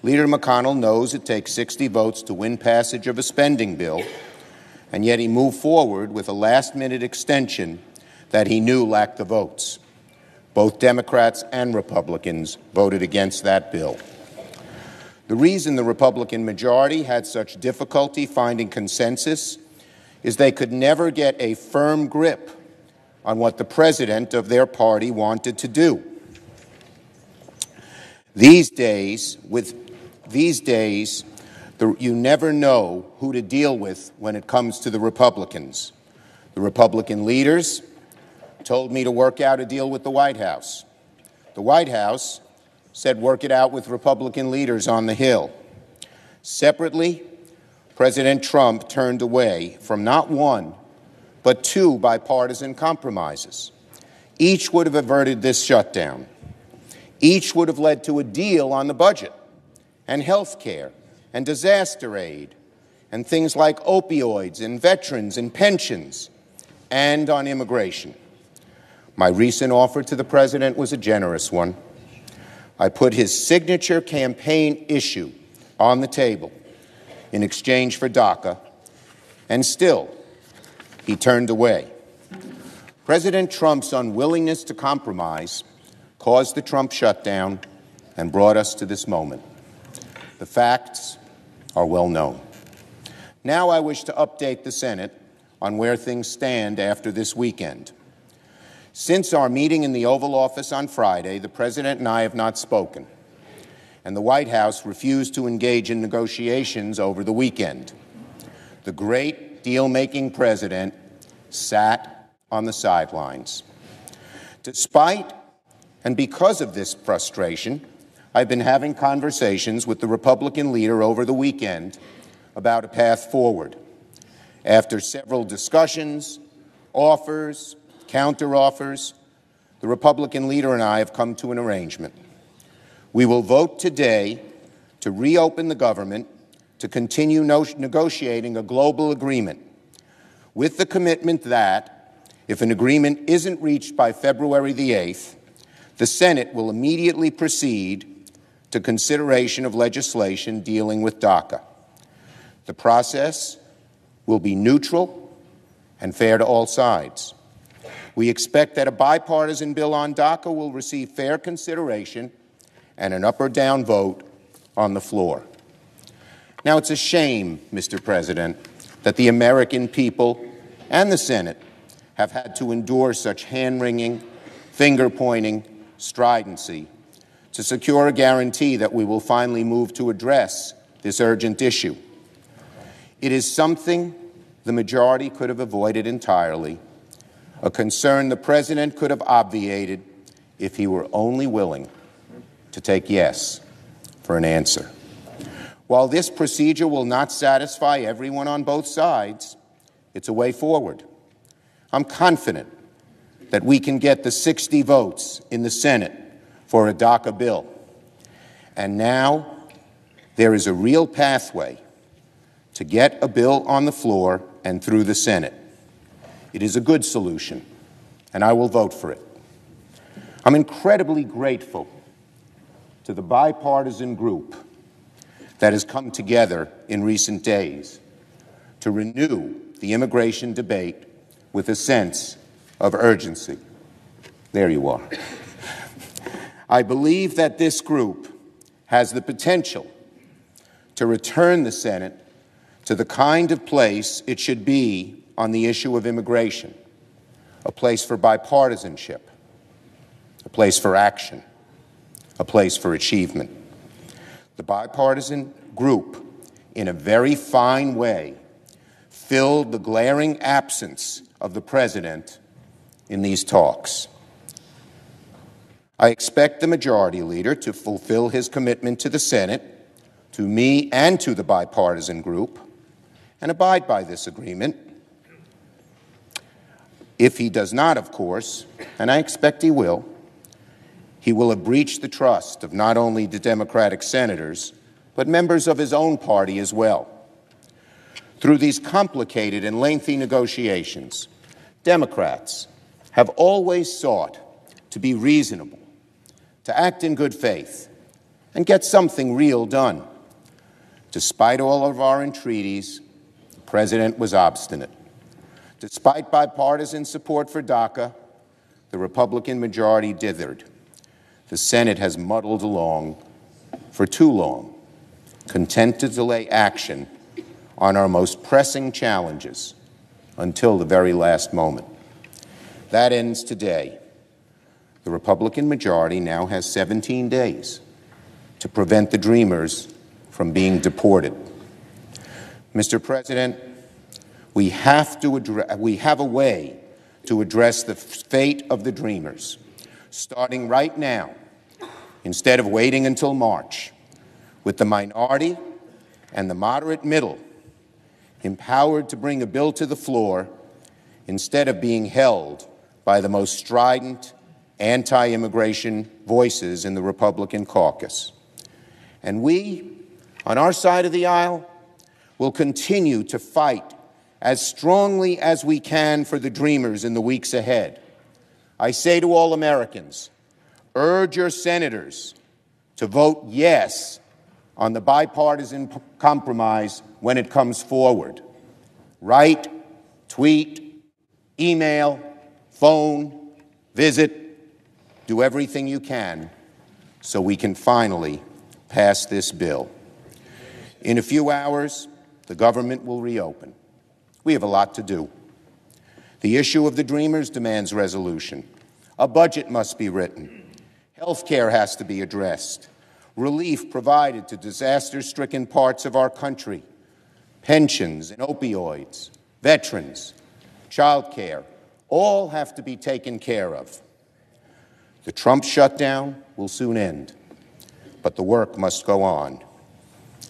Leader McConnell knows it takes 60 votes to win passage of a spending bill, and yet he moved forward with a last-minute extension that he knew lacked the votes. Both Democrats and Republicans voted against that bill. The reason the Republican majority had such difficulty finding consensus is they could never get a firm grip on what the president of their party wanted to do. These days, you never know who to deal with when it comes to the Republicans. The Republican leaders told me to work out a deal with the White House. The White House said work it out with Republican leaders on the Hill. Separately, President Trump turned away from not one, but two bipartisan compromises. Each would have averted this shutdown. Each would have led to a deal on the budget and health care and disaster aid and things like opioids and veterans and pensions and on immigration. My recent offer to the president was a generous one. I put his signature campaign issue on the table in exchange for DACA, and still he turned away. President Trump's unwillingness to compromise caused the Trump shutdown and brought us to this moment. The facts are well known. Now I wish to update the Senate on where things stand after this weekend. Since our meeting in the Oval Office on Friday, the President and I have not spoken, and the White House refused to engage in negotiations over the weekend. The great deal-making President sat on the sidelines. Despite and because of this frustration, I've been having conversations with the Republican leader over the weekend about a path forward. After several discussions, offers, counteroffers, the Republican leader and I have come to an arrangement. We will vote today to reopen the government, to continue negotiating a global agreement, with the commitment that, if an agreement isn't reached by February the 8th, the Senate will immediately proceed to consideration of legislation dealing with DACA. The process will be neutral and fair to all sides. We expect that a bipartisan bill on DACA will receive fair consideration and an up or down vote on the floor. Now, it's a shame, Mr. President, that the American people and the Senate have had to endure such hand-wringing, finger-pointing stridency to secure a guarantee that we will finally move to address this urgent issue. It is something the majority could have avoided entirely, a concern the President could have obviated if he were only willing to take yes for an answer. While this procedure will not satisfy everyone on both sides, it's a way forward. I'm confident that we can get the 60 votes in the Senate for a DACA bill. And now there is a real pathway to get a bill on the floor and through the Senate. It is a good solution, and I will vote for it. I'm incredibly grateful to the bipartisan group that has come together in recent days to renew the immigration debate with a sense of urgency. There you are. I believe that this group has the potential to return the Senate to the kind of place it should be on the issue of immigration, a place for bipartisanship, a place for action, a place for achievement. The bipartisan group, in a very fine way, filled the glaring absence of the President in these talks. I expect the Majority Leader to fulfill his commitment to the Senate, to me and to the bipartisan group, and abide by this agreement. If he does not, of course, and I expect he will have breached the trust of not only the Democratic senators, but members of his own party as well. Through these complicated and lengthy negotiations, Democrats have always sought to be reasonable, to act in good faith, and get something real done. Despite all of our entreaties, the President was obstinate. Despite bipartisan support for DACA, the Republican majority dithered. The Senate has muddled along for too long, content to delay action on our most pressing challenges until the very last moment. That ends today. The Republican majority now has 17 days to prevent the Dreamers from being deported. Mr. President, we have a way to address the fate of the Dreamers, starting right now, instead of waiting until March, with the minority and the moderate middle empowered to bring a bill to the floor instead of being held by the most strident anti-immigration voices in the Republican caucus. And we, on our side of the aisle, will continue to fight as strongly as we can for the Dreamers in the weeks ahead. I say to all Americans, urge your senators to vote yes on the bipartisan compromise when it comes forward. Write, tweet, email, phone, visit, do everything you can so we can finally pass this bill. In a few hours, the government will reopen. We have a lot to do. The issue of the Dreamers demands resolution. A budget must be written. Health care has to be addressed. Relief provided to disaster-stricken parts of our country. Pensions and opioids, veterans, child care, all have to be taken care of. The Trump shutdown will soon end, but the work must go on,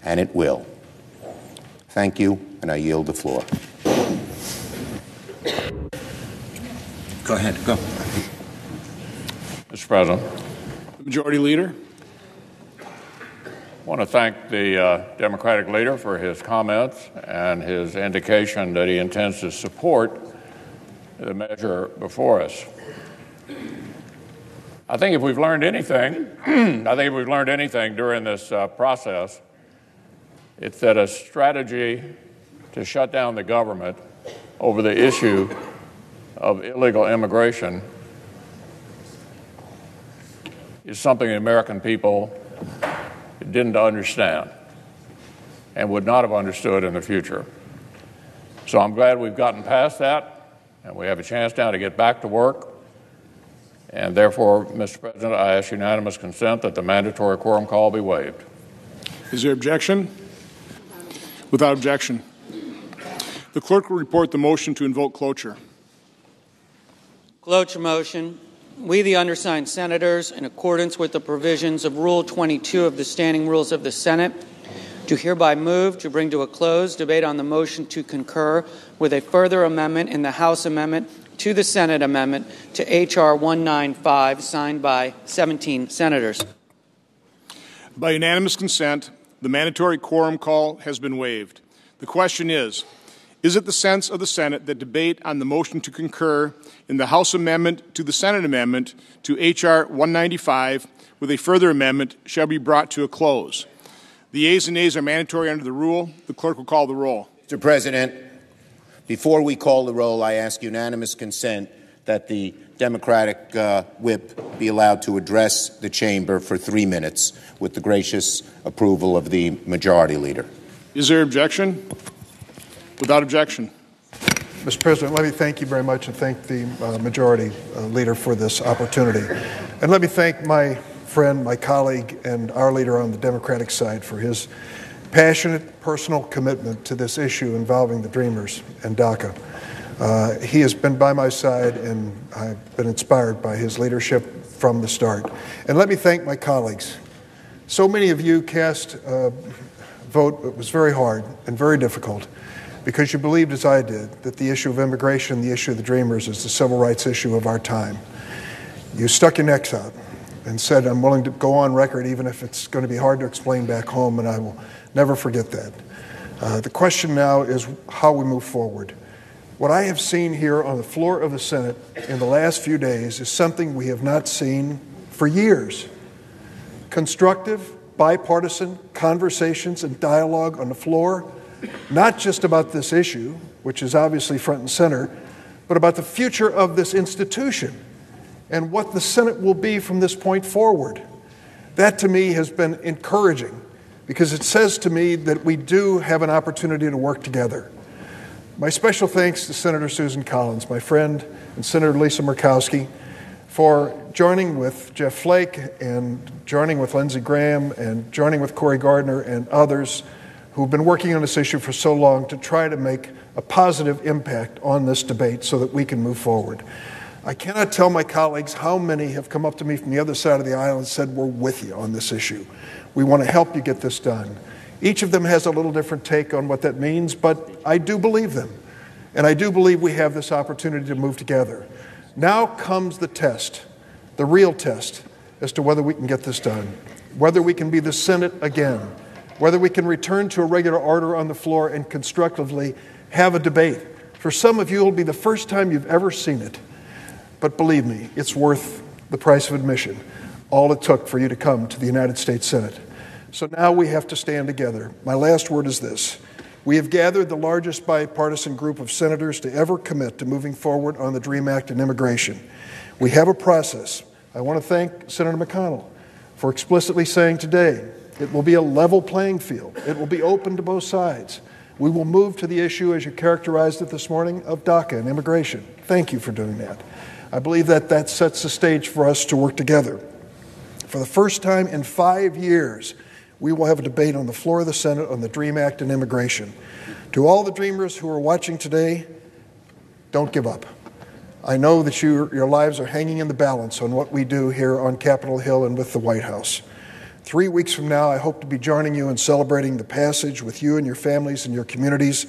and it will. Thank you, and I yield the floor. Go ahead, go. Mr. President. Majority Leader. I want to thank the Democratic leader for his comments and his indication that he intends to support the measure before us. I think if we've learned anything, during this process, it's that a strategy to shut down the government over the issue of illegal immigration is something the American people didn't understand and would not have understood in the future. So I'm glad we've gotten past that, and we have a chance now to get back to work. And therefore, Mr. President, I ask unanimous consent that the mandatory quorum call be waived. Is there objection? Without objection. The clerk will report the motion to invoke cloture. Cloture motion. We, the undersigned senators, in accordance with the provisions of Rule 22 of the Standing Rules of the Senate, do hereby move to bring to a close debate on the motion to concur with a further amendment in the House amendment to the Senate amendment to H.R. 195, signed by 17 senators. By unanimous consent, the mandatory quorum call has been waived. The question is it the sense of the Senate that debate on the motion to concur in the House amendment to the Senate amendment to H.R. 195 with a further amendment shall be brought to a close? The yeas and nays are mandatory under the rule. The clerk will call the roll. Mr. President, before we call the roll, I ask unanimous consent that the Democratic whip be allowed to address the chamber for 3 minutes with the gracious approval of the Majority Leader. Is there objection? Without objection. Mr. President, let me thank you very much and thank the Majority Leader for this opportunity. And let me thank my friend, my colleague, and our leader on the Democratic side for his passionate personal commitment to this issue involving the Dreamers and DACA. He has been by my side, and I've been inspired by his leadership from the start. And let me thank my colleagues. So many of you cast a vote that was very hard and very difficult because you believed, as I did, that the issue of immigration, the issue of the Dreamers, is the civil rights issue of our time. You stuck your necks out and said, I'm willing to go on record even if it's going to be hard to explain back home, and I will never forget that. The question now is how we move forward. What I have seen here on the floor of the Senate in the last few days is something we have not seen for years. Constructive, bipartisan conversations and dialogue on the floor, not just about this issue, which is obviously front and center, but about the future of this institution and what the Senate will be from this point forward. That to me has been encouraging because it says to me that we do have an opportunity to work together. My special thanks to Senator Susan Collins, my friend, and Senator Lisa Murkowski for joining with Jeff Flake and joining with Lindsey Graham and joining with Cory Gardner and others who've been working on this issue for so long to try to make a positive impact on this debate so that we can move forward. I cannot tell my colleagues how many have come up to me from the other side of the aisle and said, we're with you on this issue. We want to help you get this done. Each of them has a little different take on what that means, but I do believe them. And I do believe we have this opportunity to move together. Now comes the test, the real test, as to whether we can get this done, whether we can be the Senate again, whether we can return to a regular order on the floor and constructively have a debate. For some of you, it'll be the first time you've ever seen it. But believe me, it's worth the price of admission, all it took for you to come to the United States Senate. So now we have to stand together. My last word is this. We have gathered the largest bipartisan group of senators to ever commit to moving forward on the DREAM Act and immigration. We have a process. I want to thank Senator McConnell for explicitly saying today it will be a level playing field. It will be open to both sides. We will move to the issue, as you characterized it this morning, of DACA and immigration. Thank you for doing that. I believe that sets the stage for us to work together. For the first time in 5 years, we will have a debate on the floor of the Senate on the DREAM Act and immigration. To all the Dreamers who are watching today, don't give up. I know that your lives are hanging in the balance on what we do here on Capitol Hill and with the White House. 3 weeks from now, I hope to be joining you in celebrating the passage with you and your families and your communities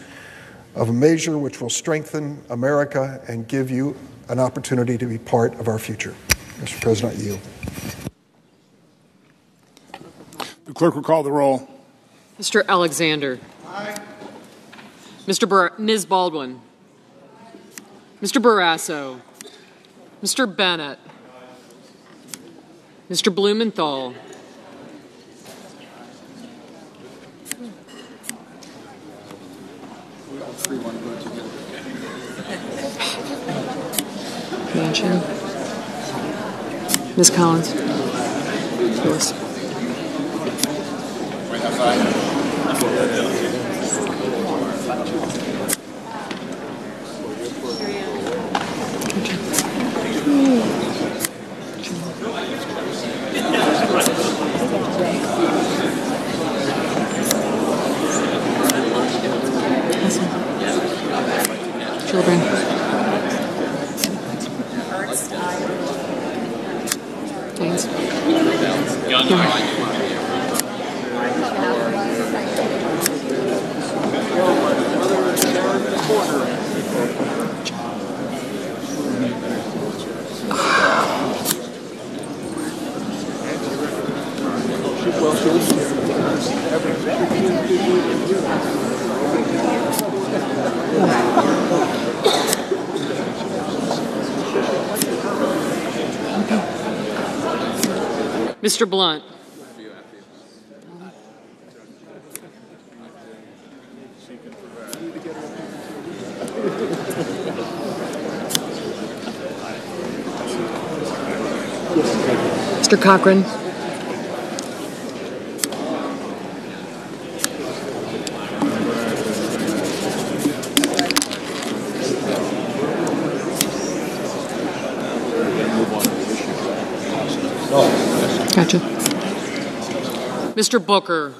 of a measure which will strengthen America and give you an opportunity to be part of our future. Mr. President, I yield. The clerk will call the roll. Mr. Alexander. Aye. Ms. Baldwin. Mr. Barrasso. Mr. Bennett. Mr. Blumenthal. Manchin. Ms. Collins. Lewis. Children. Thanks. Mr. Blunt. Mr. Cochran. Gotcha. Gotcha. Mr. Booker.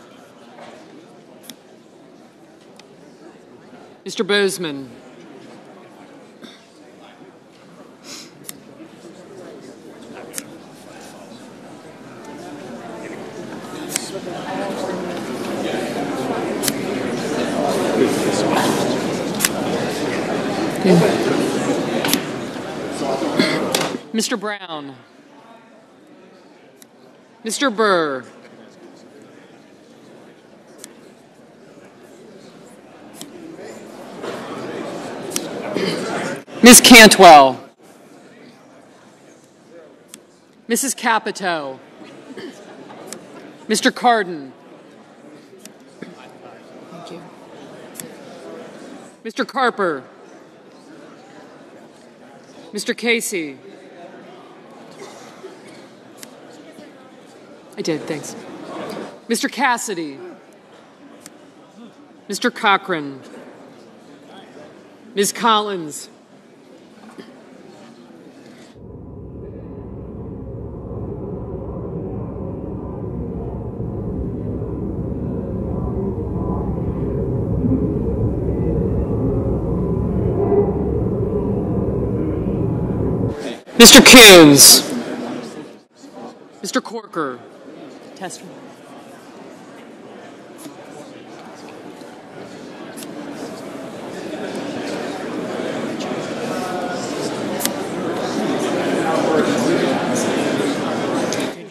Mr. Bozeman. Mr. Brown. Mr. Burr. Ms. Cantwell. Mrs. Capito. Mr. Cardin. Thank you. Mr. Carper. Mr. Casey. I did, thanks. Mr. Cassidy. Mr. Cochran. Ms. Collins. Mr. Coons. Mr. Corker. Test.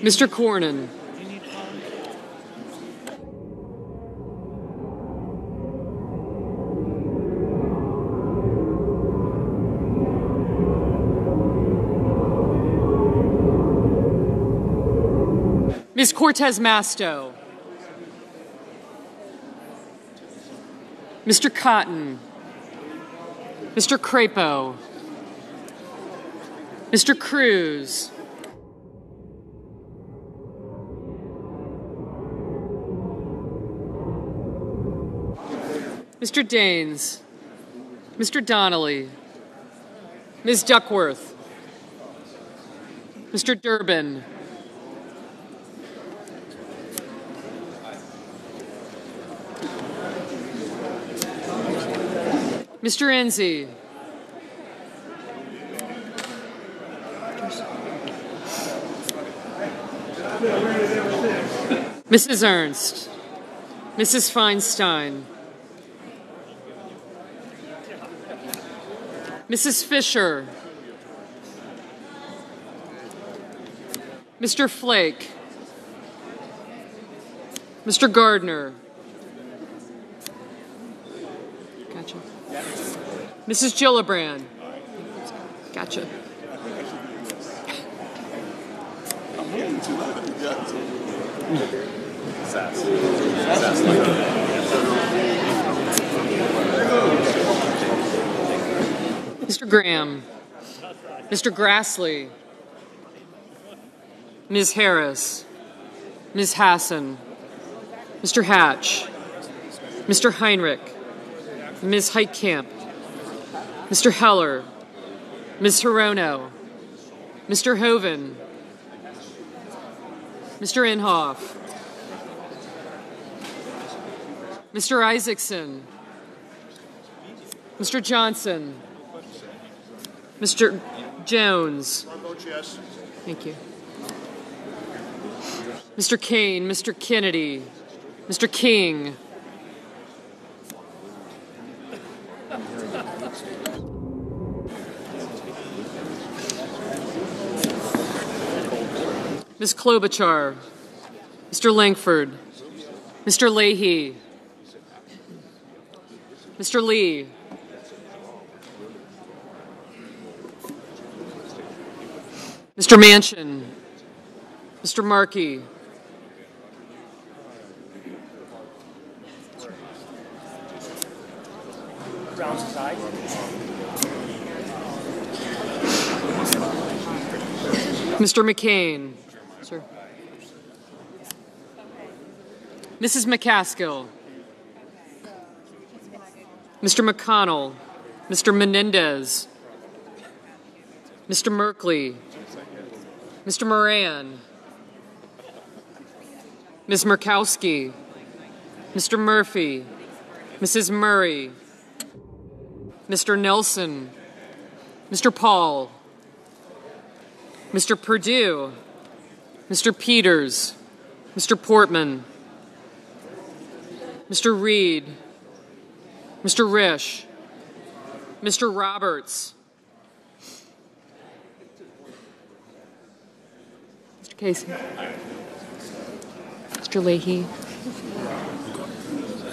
Mr. Cornyn. Ms. Cortez Masto. Mr. Cotton. Mr. Crapo. Mr. Cruz. Mr. Daines. Mr. Donnelly. Ms. Duckworth. Mr. Durbin. Mr. Enzi. Mrs. Ernst. Mrs. Feinstein. Mrs. Fisher. Mr. Flake. Mr. Gardner. Gotcha. Mrs. Gillibrand. Gotcha. Mr. Graham. Mr. Grassley. Ms. Harris. Ms. Hassan. Mr. Hatch. Mr. Heinrich. Ms. Heitkamp. Mr. Heller. Ms. Hirono. Mr. Hoven. Mr. Inhofe. Mr. Isaacson. Mr. Johnson. Mr. Jones. Thank you. Mr. Kane, Mr. Kennedy, Mr. King. Ms. Klobuchar, Mr. Langford, Mr. Leahy, Mr. Lee, Mr. Manchin, Mr. Markey, Mr. McCain, sir. Mrs. McCaskill, Mr. McConnell, Mr. Menendez, Mr. Merkley, Mr. Moran, Ms. Murkowski, Mr. Murphy, Mrs. Murray, Mr. Nelson, Mr. Paul, Mr. Perdue, Mr. Peters, Mr. Portman, Mr. Reed, Mr. Risch, Mr. Roberts, Mr. Casey, Mr. Leahy,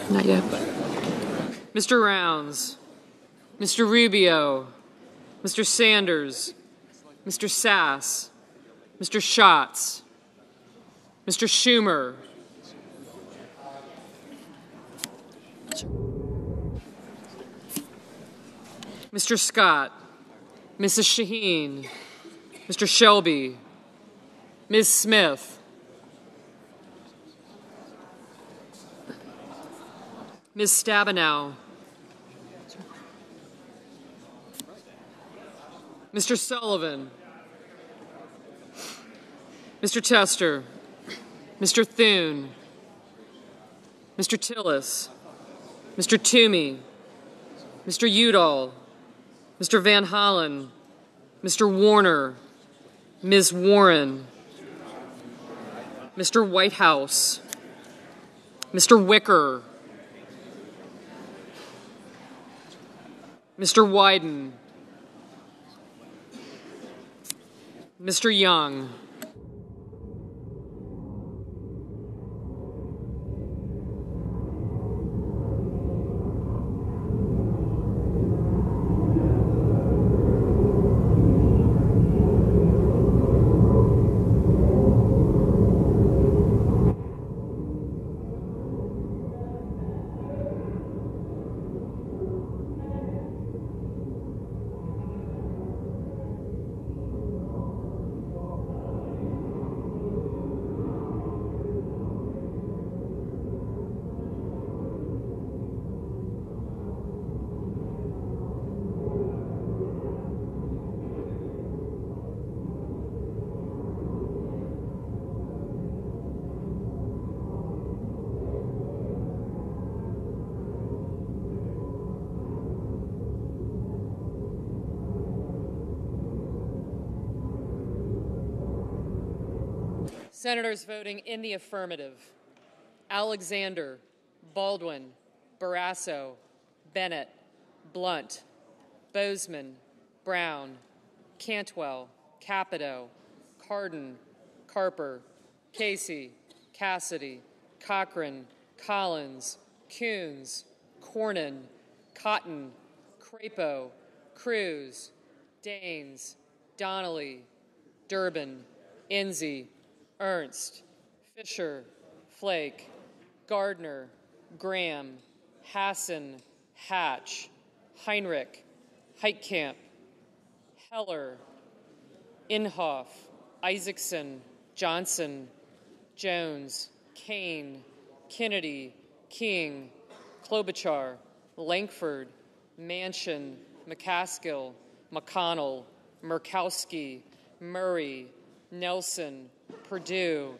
not yet, Mr. Rounds, Mr. Rubio, Mr. Sanders, Mr. Sass, Mr. Schatz, Mr. Schumer, Mr. Scott, Mrs. Shaheen, Mr. Shelby, Ms. Smith, Ms. Stabenow, Mr. Sullivan, Mr. Tester, Mr. Thune, Mr. Tillis, Mr. Toomey, Mr. Udall, Mr. Van Hollen, Mr. Warner, Ms. Warren, Mr. Whitehouse, Mr. Wicker, Mr. Wyden, Mr. Young, Senators voting in the affirmative: Alexander, Baldwin, Barrasso, Bennett, Blunt, Bozeman, Brown, Cantwell, Capito, Cardin, Carper, Casey, Cassidy, Cochran, Collins, Coons, Cornyn, Cotton, Crapo, Cruz, Daines, Donnelly, Durbin, Enzi, Ernst, Fisher, Flake, Gardner, Graham, Hassan, Hatch, Heinrich, Heitkamp, Heller, Inhofe, Isaacson, Johnson, Jones, Kane, Kennedy, King, Klobuchar, Lankford, Manchin, McCaskill, McConnell, Murkowski, Murray, Nelson, Perdue,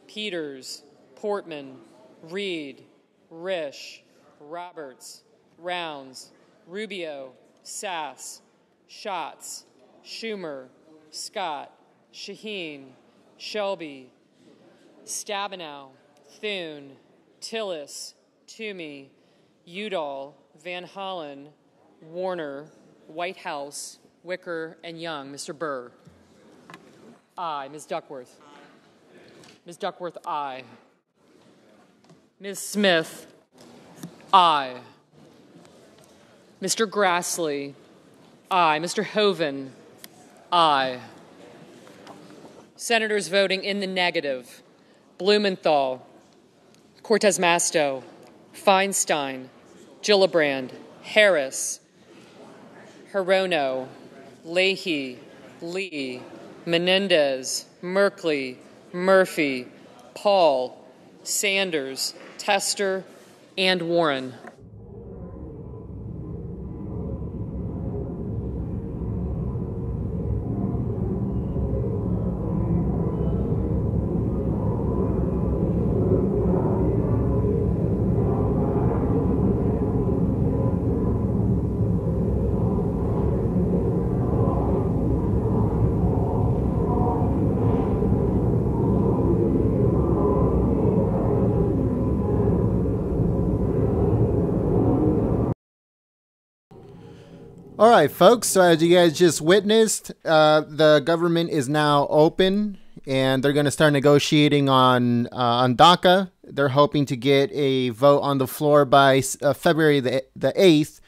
Peters, Portman, Reed, Risch, Roberts, Rounds, Rubio, Sass, Schatz, Schumer, Scott, Shaheen, Shelby, Stabenow, Thune, Tillis, Toomey, Udall, Van Hollen, Warner, Whitehouse, Wicker, and Young. Mr. Burr. Aye. Ms. Duckworth. Ms. Duckworth, aye. Ms. Smith, aye. Mr. Grassley, aye. Mr. Hoeven, aye. Senators voting in the negative: Blumenthal, Cortez Masto, Feinstein, Gillibrand, Harris, Hirono, Leahy, Lee, Menendez, Merkley, Murphy, Paul, Sanders, Tester, and Warren. All right, folks. So as you guys just witnessed, the government is now open, and they're going to start negotiating on DACA. They're hoping to get a vote on the floor by February the 8th.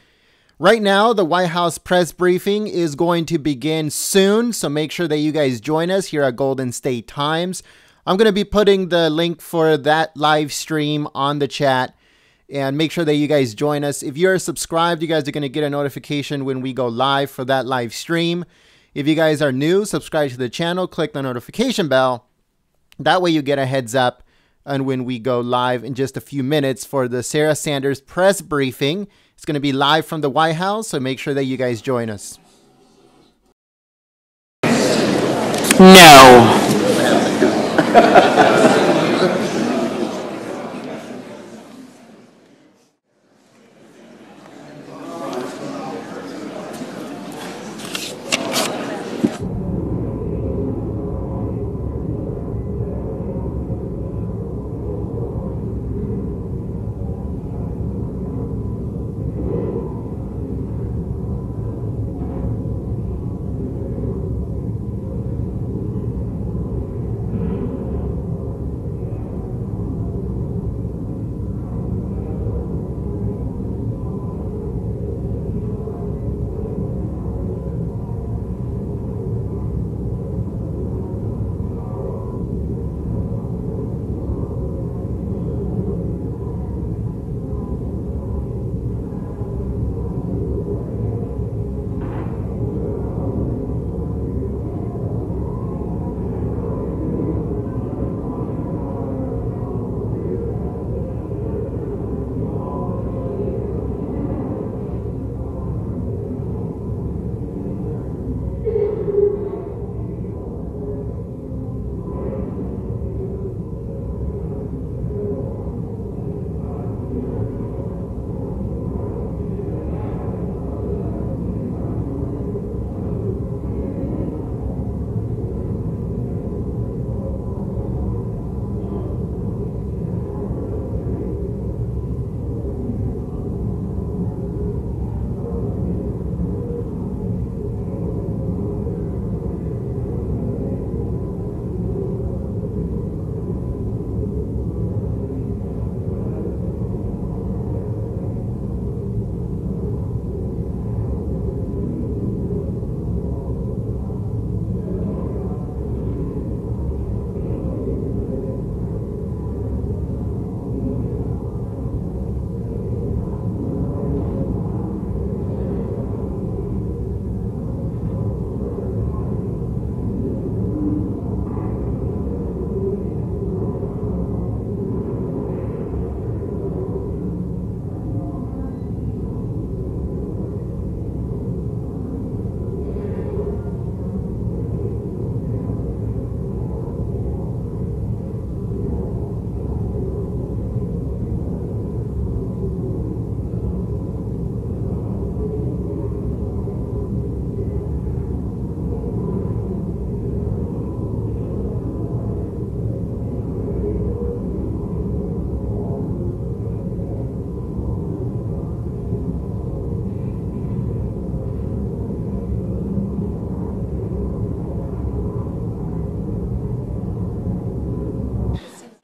Right now, the White House press briefing is going to begin soon, so make sure that you guys join us here at Golden State Times. I'm going to be putting the link for that live stream on the chat. And make sure that you guys join us. If you're subscribed, you guys are going to get a notification when we go live for that live stream. If you guys are new, subscribe to the channel, click the notification bell. That way you get a heads up on when we go live in just a few minutes for the Sarah Sanders press briefing. It's going to be live from the White House, so make sure that you guys join us. No.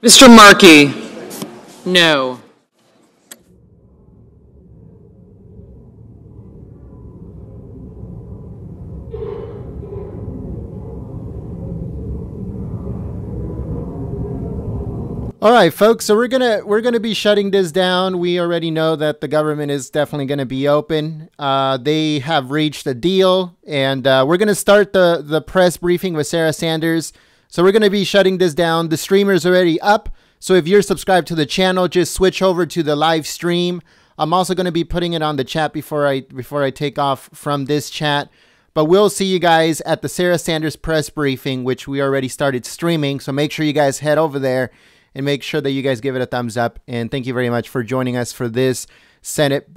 Mr. Markey, no. All right, folks. So we're gonna be shutting this down. We already know that the government is definitely gonna be open. They have reached a deal, and we're gonna start the press briefing with Sarah Sanders. So we're gonna be shutting this down. The streamer's already up. So if you're subscribed to the channel, just switch over to the live stream. I'm also gonna be putting it on the chat before I take off from this chat. But we'll see you guys at the Sarah Sanders press briefing, which we already started streaming. So make sure you guys head over there and make sure that you guys give it a thumbs up. And thank you very much for joining us for this Senate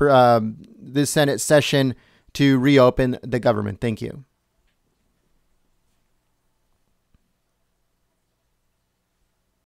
session to reopen the government. Thank you.